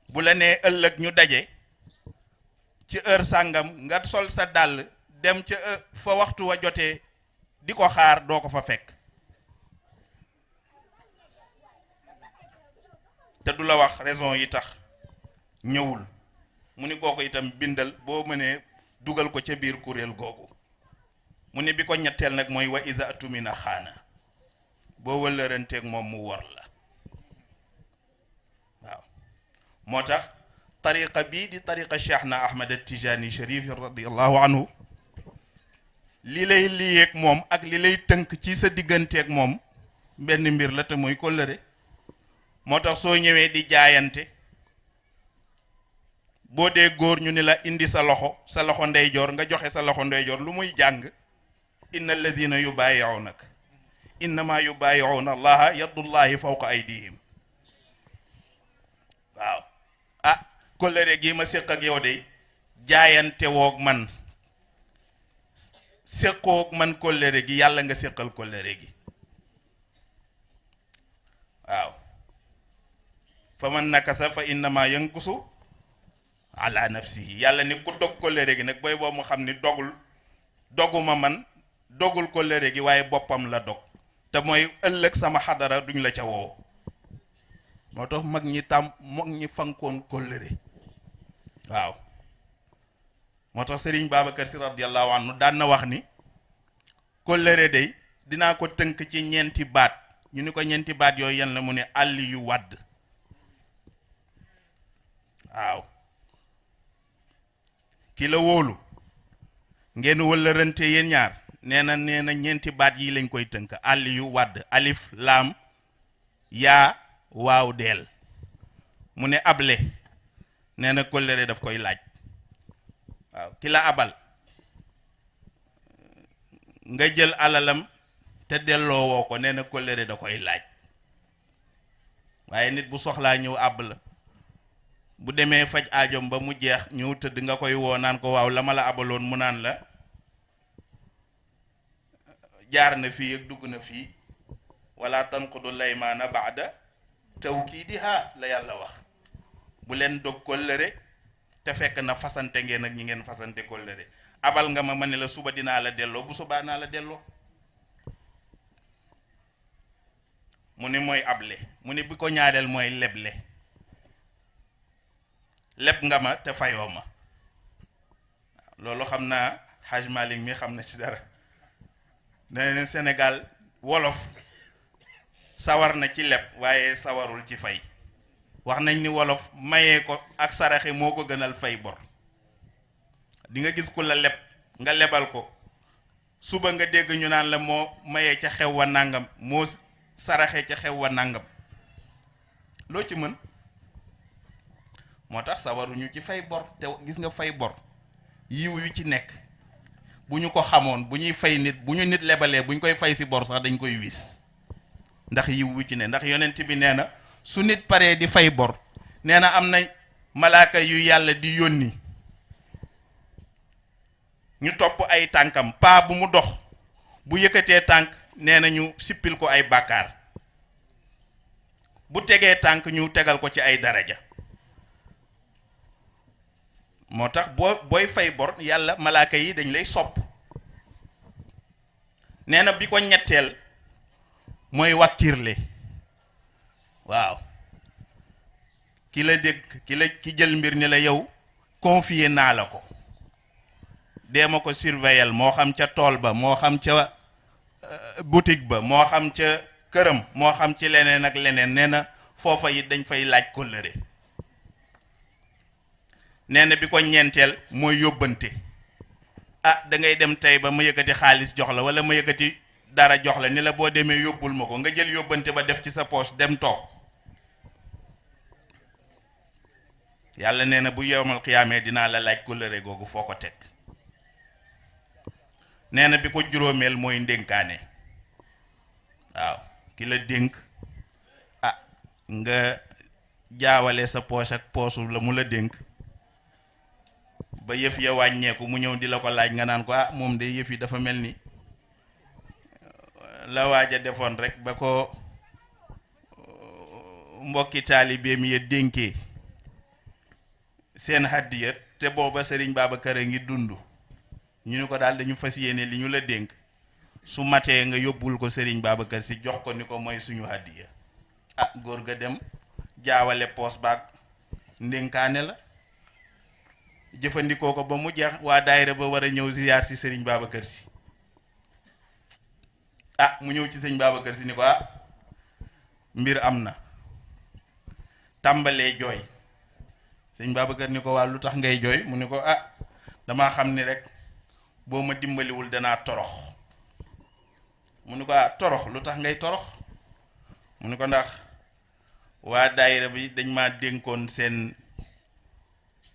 bu la nee ëllëg ñu daje ci heure sàngam nga sol sa dàll dem ca fa waxtu wa jotee di ko xaar doo ko fa fekk te du la wax raison yi tax ñëwul mu ni kooku itam bindal boo mënee dugal ko ca biir kuréel googu mu ni bi ko ñetteel nag mooy wa iza tumina xaana boo wëllëranteeg moom mu wor la waaw moo tax tariqa bii di tariqa Cheikh na Ahmad Tijani Sharif radiyallahu anhu li lay liyeeg moom ak li lay tënk ci sa digganteeg moom benn mbir la te mooy kóllëre moo tax soo ñëwee di jaayante boo dee góor ñu ni la indi sa loxo ndeyjoor nga joxe sa loxo ndeyjoor lu muy jàng inna alladina yubaayi'unak innama yubaayi'una allaha yadullahi fawqa aydihim waaw ah kóllëre gi ma séq ak yow de jaayante woog man séqoog man kóllëre gi yàlla nga séqal kóllëre gi waaw fa man nakasa fa innama yankusu ala nafsihi yàlla ni ku dog kóllëre gi nag booy boo mu xam ni doguma man dogul kóllëre gi waaye boppam la dog te mooy ëllëg sama xadara duñ la ca woo moo tax mag ñi fankoon kóllëre waaw moo tax Serigne Babacar Sy radiyallahu anhu daan na wax ni kóllëre day dinaa ko tënk ci ñeenti baat. ñu ni ko ñeenti baat yooyu yan la mu ne àll yu wadd. waaw ki la wóolu ngeen wëllërante yéen ñaar nee na ñeenti baat yi lañ koy tënk àll yu wadd alif laam yaa waaw deel mu ne able nee na kóllëre daf koy laaj. waaw ki la abal nga jël alalam te delloo woo ko nee na kóllëre da koy laaj. waaye nit bu soxlaa ñëw àbb la bu demee faj aajom ba mu jeex ñëw tëdd nga koy woo naan ko waaw la ma la abaloon mu naan la jaar na fii ak dugg na fii wala tanqudu laymaana baada tawkiidiha la yàlla wax. bu leen dog kóllëre te fekk na fasante ngeen ak ñi ngeen fasante kóllëre. abal nga ma ne la suba dinaa la delloo bu subaa naa la delloo. mu ne mooy able mu ne bi ko ñaareel mooy leble. leb nga ma te fayoo ma. loolu xam naa Haj Malik mi xam na ci dara. nee na Sénégal wolof sawar na ci leb waaye sawarul ci fay. wax nañ ni wolof mayee ko ak saraxe moo ko gënal fay bor. di nga gis ku la leb nga lebal ko suba nga dégg ñu naan la moo mayee ca xew wa nàngam moo saraxe ca xew wa nàngam loo ci mën. moo tax sawaruñu ci fay bor te gis nga fay bor yiw yu ci nekk bu ñu ko xamoon bu ñuy fay nit bu ñu nit lebalee bu ñu koy fay si bor sax dañ koy wis ndax yiw yu ci ne ndax yonent bi nee na su nit paree di fay bor nee na am na malaaka yu yàlla di yónni ñu topp ay tànkam paa bu mu dox bu yëkkatee tànk nee na ñu sippil ko ay bàkkaar bu tegee tànk ñu tegal ko ci ay daraja. moo tax booy fay bor yàlla malaaka yi dañ lay sopp. nee na bi ko ñetteel mooy wàkkirle. waaw ki la dégg ki jël mbir ni la yow confier naa la ko dee ma ko surveiller moo xam ca tool ba moo xam ca boutique ba moo xam ca këram moo xam ci leneen ak leneen nee na foofa it dañ fay laaj kóllëre. nee na bi ko ñeenteel mooy yóbbante. da ngay dem tey ba ma yëkkati xaalis jox la wala ma yëkkati dara jox la ni la boo demee yóbbul ma ko nga jël yóbbante ba def ci sa poche dem toog. yàlla nee na bu yowmal xiyaamee dinaa la laaj kóllëre googu foo ko teg. nee na bi ko juróomeel mooy ndénkaane. waaw ki la dénk nga jaawale sa poche ak poosu la mu la dénk ba yëf ya wàññeeku mu ñëw di la ko laaj nga naan ko moom de yëf yi dafa mel ni la waaja defoon rek ba ko mbokki taalibeem ya dénkee seen hàddiya te booba Sëriñ Babacar a ngi dund ñu ni ko daal dañu fas yéene li ñu la dénk su matee nga yóbbul ko Sëriñ Babacar si jox ko ni ko mooy suñu hàddiya. góor ga dem jaawale poos baag ndénkaane la jëfandikoo ko ba mu jeex waa daayira ba war a ñëw ziyaar si Sëriñ Babacar si. mu ñëw ci Sëriñ Babacar si ni ko mbir am na tàmbalee jooy. Sëriñ Babacar ni ko waa lu tax ngay jooy mu ni ko damaa xam ni rek boo ma dimbaliwul danaa torox. mu ni ko torox lu tax ngay torox mu ni ko ndax waa daayira bi dañ ma dénkoon seen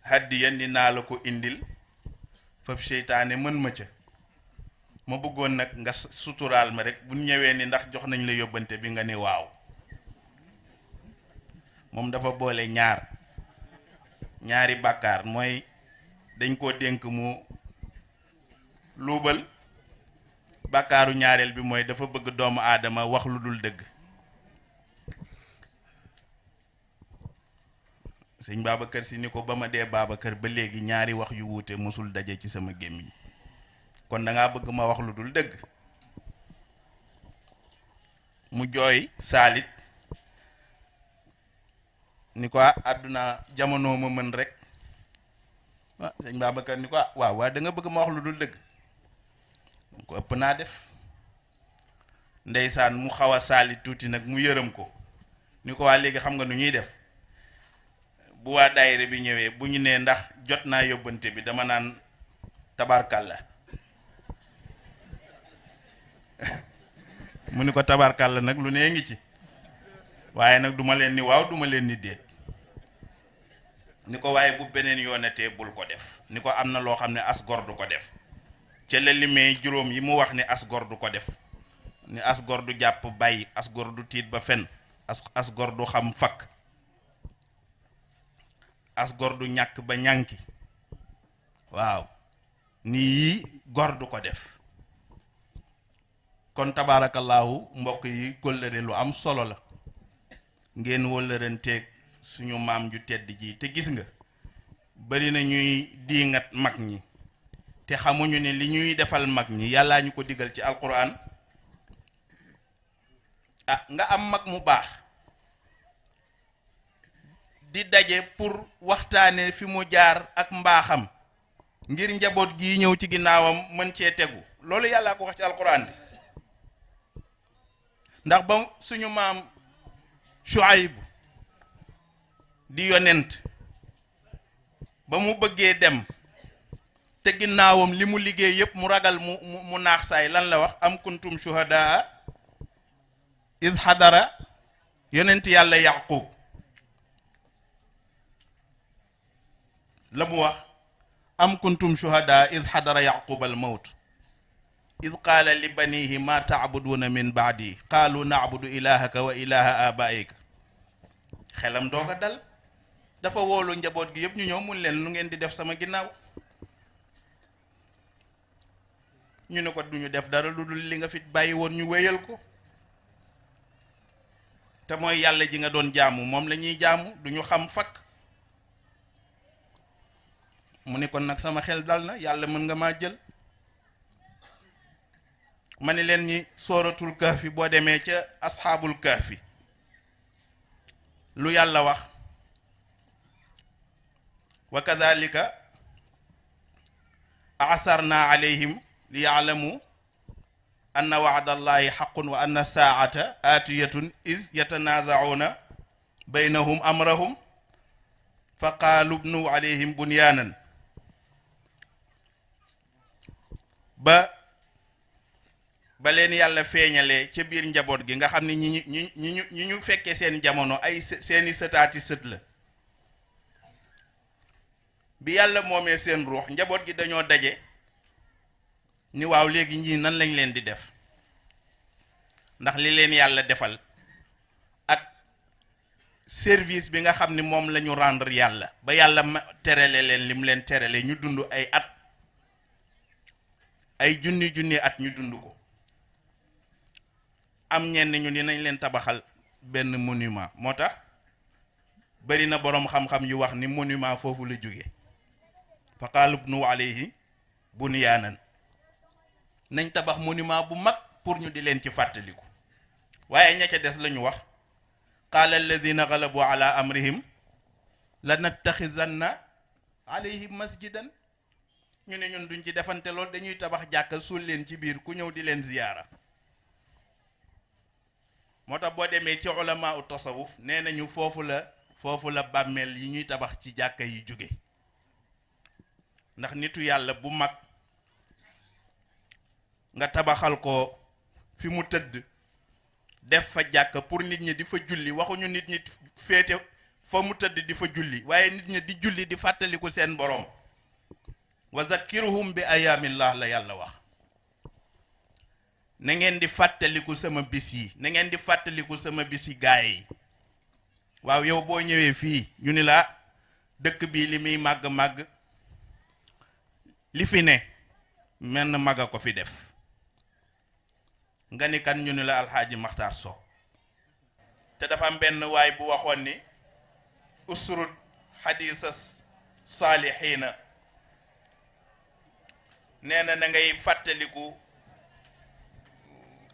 hàddiya ni naa la ko indil fab seytaane mën ma ca ma bëggoon nag nga suturaal ma rek bu ñëwee ni ndax jox nañ la yóbbante bi nga ni waaw. moom dafa boole ñaari bàkkaar mooy dañ koo dénk mu luubal. bàkkaaru ñaareel bi mooy dafa bëgg doomu aadama wax lu dul dëgg. Sëñ Babacar si ni ko ba ma dee Babacar ba léegi ñaari wax yu wuute mosul daje ci sama gémmiñ kon da ngaa bëgg ma wax lu dul dëgg. mu jooy saalit ni ko àdduna jamono ma mën rek. Sëñ Babacar ni ko waaw da nga bëgg ma wax lu dul dëgg ko ëpp naa def. ndeysaan mu xaw a saali tuuti nag mu yërëm ko ni ko waa léegi xam nga nu ñuy def bu waa daayira bi ñëwee bu ñu nee ndax jot naa yóbbante bi dama naan tabarkalla mu ni ko tabarkalla nag lu nee ngi ci waaye nag duma leen ni waaw duma leen ni déet ni ko waaye bu beneen yoonatee bul ko def ni ko am na loo xam ne as gor du ko def ca la limee juróom yi mu wax ni as gor du ko def ni as gor du jàpp bàyyi as gor du tiit ba fen as gor du xam fakk as gor du ñàkk ba ñànki waaw ni yii gor du ko def kon tabaarakallaahu mbokk yi kóllëre lu am solo la ngeen wëllëranteeg suñu maam ju tedd ji te gis nga bari na ñuy diingat mag ñi te xamuñu ne li ñuy defal mag ñi yàllaa ñu ko digal ci alquran ah nga am mag mu baax di daje pour waxtaane fi mu jaar ak mbaaxam ngir njaboot gi ñëw ci ginnaawam mën cee tegu loolu yàllaa ko wax ci alquran bi ndax ba suñu maam Shuayb di yonent ba mu bëggee dem te ginnaawam li mu liggéey yépp mu ragal mu naax saay lan la wax am kuntum shuhadaa iz hadara yonent yàlla Yaqub la mu wax am kuntum shuhadaa iz hadara Yaqub al mawt iz qaala li banihi ma taabuduuna min baadi qaalu naabudu ilahaka wa ilaha abaika xelam doog a dal dafa woolu njaboot gi yëpp ñu ñëw mun leen lu ngeen di def sama ginnaaw ñu ne ko duñu def dara lu dul li nga fi bàyyi woon ñu wéyal ko te mooy yàlla ji nga doon jaamu moom la ñuy jaamu duñu xam fakk mu ne kon nag sama xel dal na yàlla mën nga maa jël ma ne leen ñi sooratul kahfi boo demee ca asxaabul kahfi lu yàlla wax wa kadhalika asarna alayhim li yaalamu anna wa'da allahi haqqun wa anna saa'ata aatiyatun iz yatanaaza'una baynahum amrahum fa qaalu bnu alayhim bunyaanan ba leen yàlla feeñalee ca biir njaboot gi nga xam ne ñi ñu fekkee seen jamono ay seeni sëtaati sët la bi yàlla moomee seen ruux njaboot gi dañoo daje ni waaw léegi ñii nan lañ leen di def ndax li leen yàlla defal ak service bi nga xam ni moom la ñu rendre yàlla ba yàlla terale leen lim leen terale ñu dund ay at ay junni at ñu dund ko am ñenn ñu dinañ leen tabaxal benn monument moo tax bari na boroom xam-xam yu wax ni monument foofu la jóge fa qaalu bnu alayhi bunyaanan nañ tabax monument bu mag pour ñu di leen ci fàttaliku waaye ña ca des la ñu wax qaala alladina galabu ala amrihim lanattaxidanna alayhim masjidan ñu ne ñun duñ ci defante lool dañuy tabax jàkka suul leen ci biir ku ñëw di leen ziyaara moo tax boo demee ci ulama u tasawuf nee nañu foofu la bàmmeel yi ñuy tabax ci jàkka yi jóge ndax nitu yàlla bu mag nga tabaxal ko fi mu tëdd def fa jàkka pour nit ñi di fa julli waxuñu nit ñi féete fa mu tëdd di fa julli waaye nit ñi di julli di fàttaliku seen borom wa zakkiruhum bi ayaamillah la yàlla wax na ngeen di fàttaliku sama bis yi na ngeen di fàttaliku sama bis yi gaay yi waaw yow boo ñëwee fii ñu ni la dëkk bii li muy màgg-màgg li fi ne menn mag a ko fi def nga ni kan ñu ni la alxaaji Maxtaar Sow te dafa am benn waay bu waxoon ni usrud xadiisa saalihiina nee na ngay fàttaliku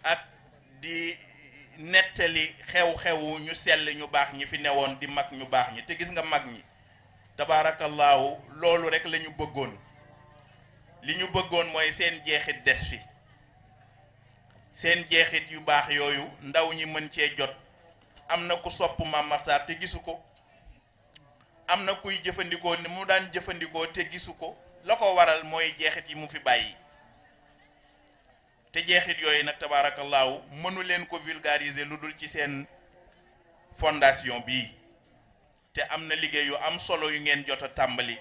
ak di nettali xew-xewu ñu sell ñu baax ñi fi newoon di mag ñu baax ñi te gis nga mag ñi tabaarakallaahu loolu rek la ñu bëggoon li ñu bëggoon mooy seen jeexit des fi seen jeexit yu baax yooyu ndaw ñi mën cee jot. am na ku sopp Mame Makhtar te gisu ko, am na kuy jëfandikoo ni mu daan jëfandikoo te gisu ko. la ko waral mooy jeexit yi mu fi bàyyi te jeexit yooyu nag tabaarakallaahu mënu leen ko vulgariser lu dul ci seen fondation bii. te am na liggéey yu am solo yu ngeen jot a tàmbali,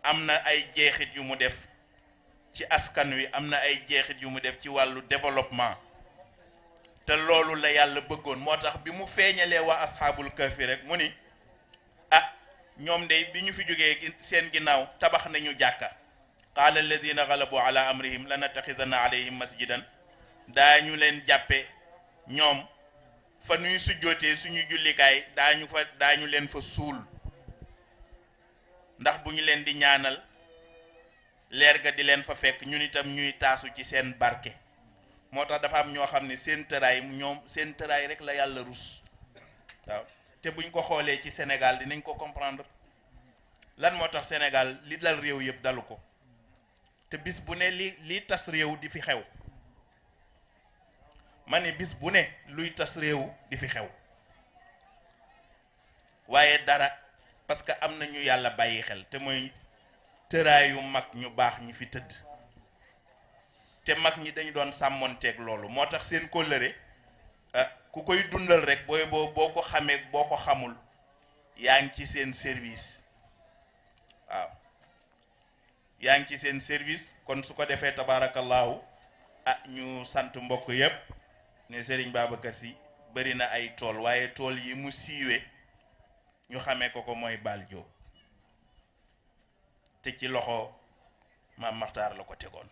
am na ay jeexit yu mu def ci askan wi, am na ay jeexit yu mu def ci wàllu développement. te loolu la yàlla bëggoon moo tax bi mu feeñalee waa asxaabul kahfi rek mu ni ah ñoom de bi ñu fi jógee seen ginnaaw tabax nañu jàkka. qaala alladina galabu ala amrihim lanattaxidanna alayhim masjidan. daañu leen jàppe ñoom fa nuy sujjootee suñu jullikaay daañu leen fa suul ndax bu ñu leen di ñaanal leer ga di leen fa fekk ñun itam ñuy taasu ci seen barke. moo tax dafa am ñoo xam ne seen tëraay rek la yàlla rus waaw te buñ ko xoolee ci Sénégal dinañ ko comprendre lan moo tax Sénégal li dal réew yëpp dalu ko te bis bu ne li tas réew di fi xew. ma ne bis bu ne luy tas réew di fi xew waaye dara parce que am na ñu yàlla bàyyi xel te mooy tëraayu mag ñu baax ñi fi tëdd te mag ñi dañu doon sàmmonteeg loolu moo tax seen kóllëre ku koy dundal rek boo ko xamee boo ko xamul yaa ngi ci seen service waaw yaa ngi ci seen service. kon su ko defee tabaarakallaahu ñu sant mbokk yépp ne Serigne Babacar Sy bari na ay tool waaye tool yi mu siiwee ñu xamee ko mooy Baal Jóob te ci loxo Mame Makhtar la ko tegoon.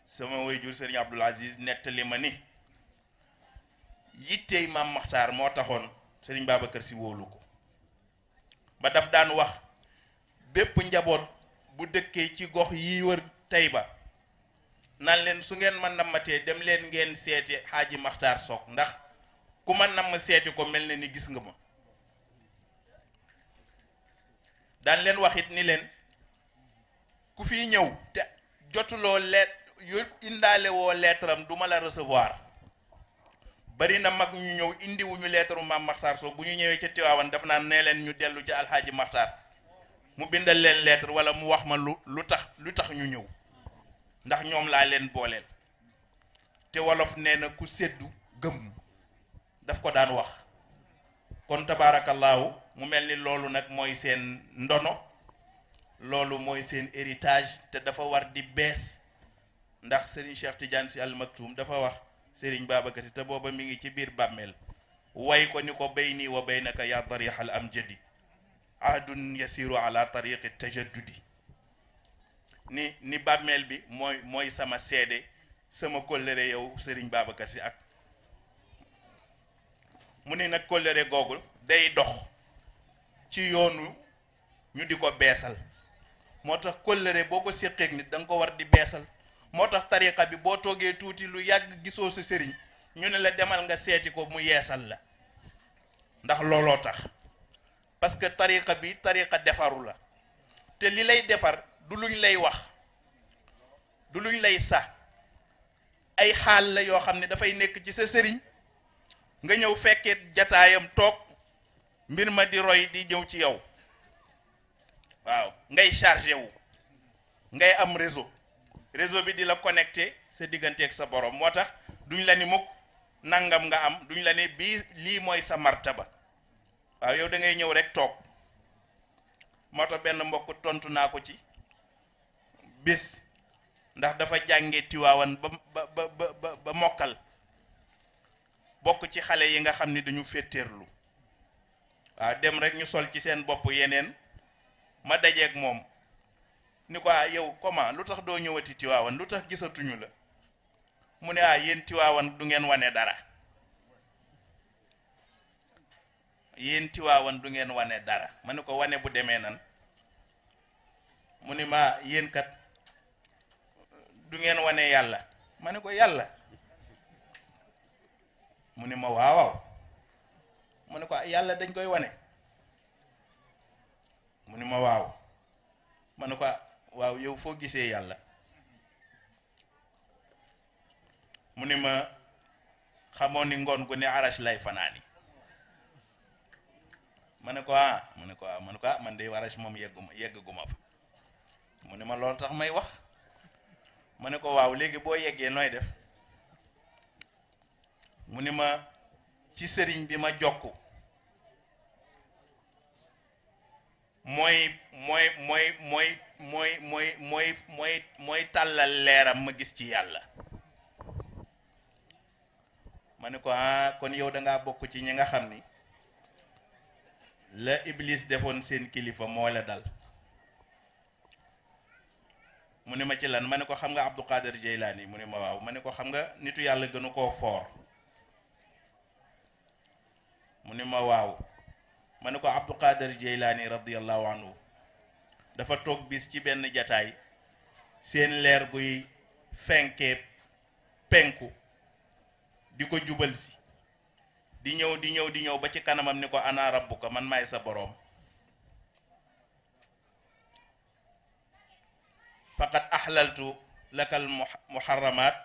sama waajur Serigne Abdoul Aziz nettali ma ni yittey Mame Makhtar moo taxoon Serigne Babacar Sy wóolu ko ba daf daan wax bépp njaboot bu dëkkee ci gox yi wër Taïba nan leen su ngeen ma nammatee dem leen ngeen seeti Xaaji Makhtar Sock ndax ku ma namm seeti ko mel na ni gis nga ma. daan leen waxit ni leen ku fi ñëw te jotuloo indaale woo lettre am du ma la recevoir. bari na mag ñu ñëw indiwuñu lettre Mame Makhtar Sock bu ñu ñëwee ca Tiwaawan daf naan nee leen ñu dellu ci Alxaaji Makhtar mu bindal leen lettre wala mu wax ma lu tax ñu ñëw ndax ñoom laa leen booleel. te wolof nee na ku seddu gëm daf ko daan wax. kon tabaarakallaahu mu mel ni loolu nag mooy seen ndono, loolu mooy seen héritage te dafa war di bees ndax Serigne Cheikh Tidiane Sy Al Maktoum dafa wax Serigne Babacar Sy te booba mi ngi ci biir bàmmeel way ko ni ko bayni wa baynaka ya darixal amjadi ahdun yasiru ala tariqi tajaddudi ni bàmmeel bi mooy sama seede sama kóllëre yow Serigne Babacar Sy ak mu ne nag kóllëre googu day dox ci yoonu ñu di ko beesal moo tax kóllëre boo ko séqeeg nit da nga ko war di beesal. moo tax tariqa bi boo toogee tuuti lu yàgg gisoo sa sëriñ ñu ne la demal nga seeti ko mu yeesal la ndax looloo tax parce que tariqa bi tariqa defaru la te li lay defar du luñ lay wax du luñ lay sax ay xaal la yoo xam ne dafay nekk ci sa sëriñ nga ñëw fekkee jataayam toog mbir ma di roy di ñëw ci yow waaw ngay chargé wu ngay am réseau bi di la connecté sa diggante ak sa borom moo tax duñ la ni mukk nangam nga am duñ la ne bii lii mooy sa martaba waaw yow da ngay ñëw rek toog moo tax benn mbokk tontu naa ko ci bés ndax dafa jànge Tiwaawan ba mokkal bokk ci xale yi nga xam ni dañu féeteerlu waaw dem rek ñu sol ci seen bopp yeneen ma dajeeg moom ni ko yow comment lu tax doo ñëwati Tiwaawan lu tax gisatuñu la mu ne yéen Tiwaawan du ngeen wane dara yéen Tiwaawan du ngeen wane dara ma ne ko wane bu demee nan mu ni ma yéen kat du ngeen wane yàlla ma ne ko yàlla mu ni ma waaw mu ne ko yàlla dañ koy wane mu ni ma waaw ma ne ko waaw yow foo gisee yàlla mu ni ma xamoon ni ngoon gu ne arash lay fanaani ma ne ko ah mu ne ko ah ma ne ko ah man de arash moom yegguma fa mu ne ma loolu tax may wax ma ne ko waaw léegi boo yeggee nooy def mu ni ma ci sëriñ bi ma jokku mooy tàllal leeram ma gis ci yàlla ma ne ko ah kon yow da ngaa bokk ci ñi nga xam ni la Iblis defoon seen kilifa moo la dal mu ne ma ci lan ma ne ko xam nga Abdou Qadir Jeylaani mu ne ma waaw ma ne ko xam nga nitu yàlla gënu koo foor mu ne ma waaw ma ne ko Abdou Qadir Jeylaani radiyallahu anhu dafa toog bis ci benn jataay seen leer guy fenkee penku di ko jubal si di ñëw ba ci kanamam ni ko ana rabbuka man maay sa boroom faqad ahlaltu lakal muharramat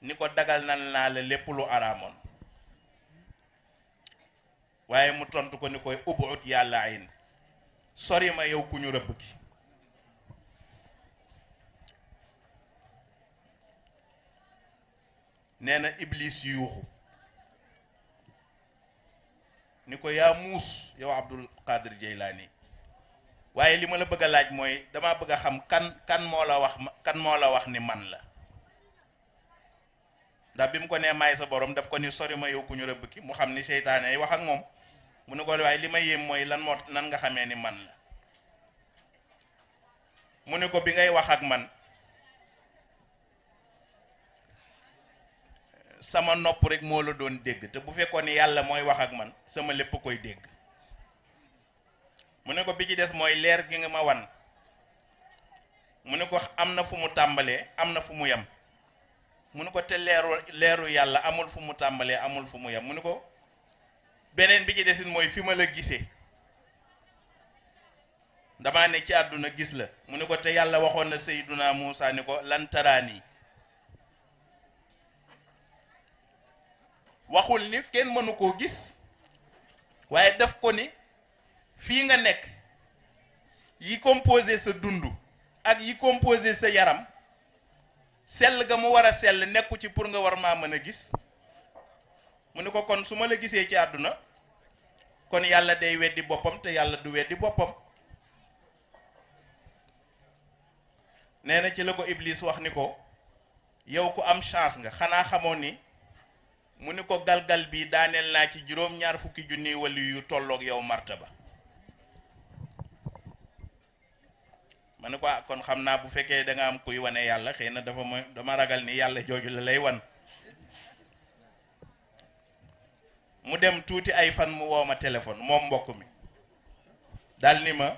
ni ko dagal nan naa la lépp lu araamoon waaye mu tontu ko ni koy ubut yàlla ayin sori ma yow ku ñu rëbb ki nee na Iblis yuuxu ni ko yaa muus yow Abdul Qadir Jeylaani waaye li ma la bëgg a laaj mooy dama bëgg a xam kan moo la wax ni man la ndax bi mu ko nee maay sa borom daf ko ni sori ma yow ku ñu rëbb ki mu xam ni seytaane ay wax ak moom mu ne ko waaye li ma yéem mooy nan nga xamee ni man la mu ne ko bi ngay wax ak man sama nopp rek moo la doon dégg te bu fekkoon ni yàlla mooy wax ak man sama lépp koy dégg mu ne ko bi ci des mooy leer gi nga ma wan mu ne ko am na fu mu tàmbalee am na fu mu yem mu ne ko te leeru yàlla amul fu mu tàmbalee amul fu mu yem mu ne ko beneen bi ci desit mooy fi ma la gisee damaa ne ci àdduna gis la mu ne ko te yàlla waxoon na Seyduna Muusa ni ko lan taraani waxul ni kenn mënu koo gis waaye def ko ni fii nga nekk yi composé sa dund ak yi composé sa yaram sell ga mu war a sell nekku ci pour nga war maa mën a gis mu ne ko kon su ma la gisee ci àdduna kon yàlla day weddi boppam te yàlla du weddi boppam nee na ci la ko Iblis wax ni ko yow ku am chance nga xanaa xamoon ni mu ni ko galgal bi daaneel naa ci juróom-ñaar fukki junni wali yu tolloog yow martaba ma ne ko kon xam naa bu fekkee da nga am kuy wane yàlla xëy na dama ragal ni yàlla jooju la lay wan mu dem tuuti ay fan mu woo ma téléphone moom mbokk mi daal ni ma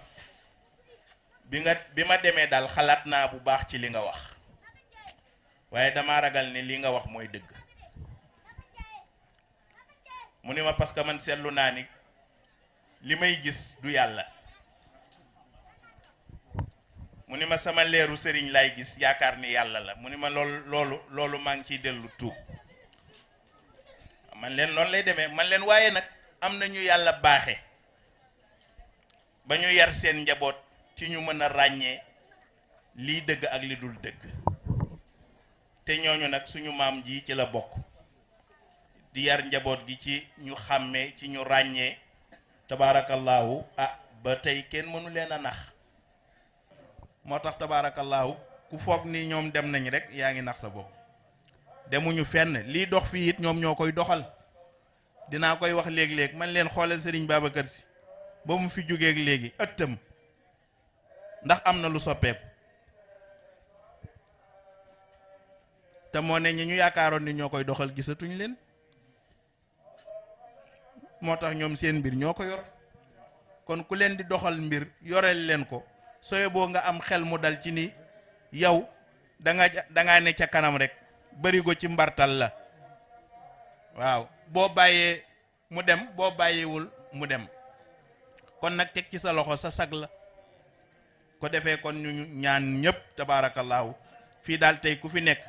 bi ma demee daal xalaat naa bu baax ci li nga wax waaye dama ragal ni li nga wax mooy dëgg mu ni ma parce que man seetlu naa ni li may gis du yàlla mu ni ma sama leeru sëriñ laay gis yaakaar ni yàlla la mu ni ma loolu maa ngi ciy dellu tuub man leen noonu lay demee man leen waaye nag am na ñu yàlla baaxe ba ñu yar seen njaboot ci ñu mën a ràññee lii dëgg ak li dul dëgg te ñooñu nag suñu maam ji ci la bokk di yar njaboot gi ci ñu xàmmee ci ñu ràññee tabaarakallaahu ba tey kenn mënu leen a nax moo tax tabaarakallaahu ku foog ni ñoom dem nañ rek yaa ngi nax sa bopp demuñu fenn lii dox fii it ñoom ñoo koy doxal dinaa koy wax léeg-léeg man leen xoolal Serigne Babacar Sy ba mu fi jógeeg léegi ëttam ndax am na lu soppeeku te moo ne ñi ñu yaakaaroon ni ñoo koy doxal gisatuñ leen moo tax ñoom seen mbir ñoo ko yor kon ku leen di doxal mbir yoreel leen ko sooy boo nga am xel mu dal ci ni yow danga ne ca kanam rek barigo ci mbartal la waaw boo bàyyee mu dem boo bàyyiwul mu dem kon nag teg ci sa loxo sa sag la ko defee kon ñu ñaan ñëpp tabaarakallaahu fii daal tey ku fi nekk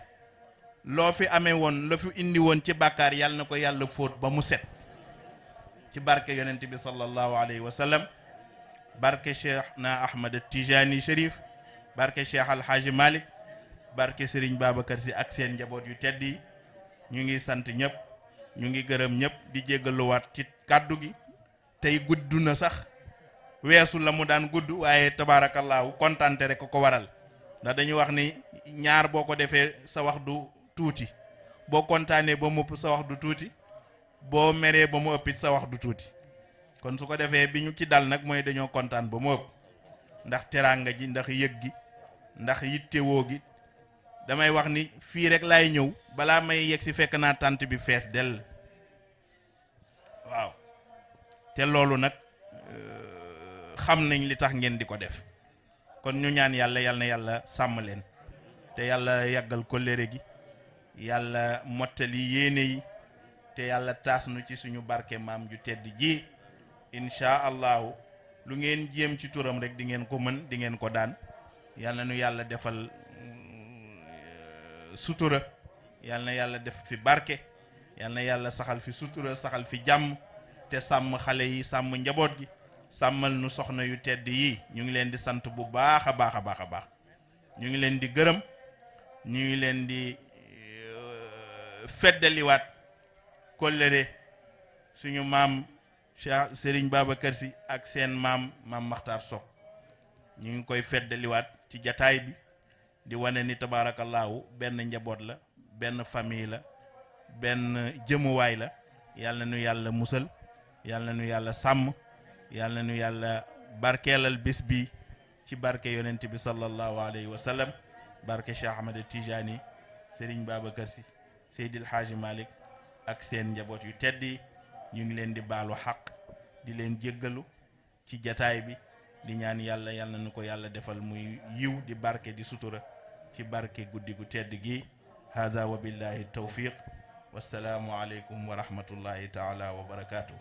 loo fi amee woon la fi indi woon ci bàkkaar yàlla na ko yàlla fóot ba mu set ci barke yonent bi sallallahu alayhi wa sallam barke cheikh na ahmad tijani sharif barke cheikh alhaaji malik barke Serigne Babacar Sy ak seen njaboot yu tedd yi ñu ngi sant ñëpp ñu ngi gërëm ñëpp di jéggaluwaat ci kàddu gi tey gudd na sax weesu la mu daan gudd waaye tabaarakallaahu kontante rek ko waral ndax dañuy wax ni ñaar boo ko defee sa wax du tuuti boo kontaanee ba mu ëpp sa wax du tuuti boo meree ba mu ëppit sa wax du tuuti kon su ko defee bi ñu ci dal nag mooy dañoo kontaan ba mu ëpp ndax teraanga ji ndax yëg gi ndax yittewoo gi damay wax ni fii rek laay ñëw balaa may yegg si fekk naa tànt bi fees dell waaw te loolu nag xam nañ li tax ngeen di ko def kon ñu ñaan yàlla yal na yàlla sàmm leen te yàlla yàggal kóllëre gi yàlla mottali yéene yi te yàlla taas nu ci suñu barke maam ju tedd ji incha allahu lu ngeen jéem ci turam rek di ngeen ko mën di ngeen ko daan yal na nu yàlla defal sutura yal na yàlla def fi barke yal na yàlla saxal fi sutura saxal fi jàmm te sàmm xale yi sàmm njaboot gi sàmmal nu soxna yu tedd yi ñu ngi leen di sant bu baax a baax a baax a baax ñu ngi leen di gërëm ñu ngi leen di feddaliwaat kóllëre suñu maam Cheikh Serigne Babacar Sy ak seen maam Makhtar Sock ñu ngi koy feddaliwaat ci jataay bi di wane ni tabaarakallaahu benn njaboot la benn famille la benn jëmuwaay la yàlla nu yàlla musal yàlla nu yàlla sàmm yàlla nu yàlla barkeelal bés bi ci barke yonent bi sallallahu alayhi wa sallam barke Cheikh Ahmed Tijani Serigne Babacar Sy Seydil Hadji Malick ak seen njaboot yu tedd yi ñu ngi leen di baalu xaq di leen jéggalu ci jataay bi di ñaan yàlla yàlla na ko yàlla defal muy yiw di barke di sutura ci barke guddi gu tedd gi hada wa billahi tawfiq wassalaamu aleykum wa rahmatullahi taala wa barakatuh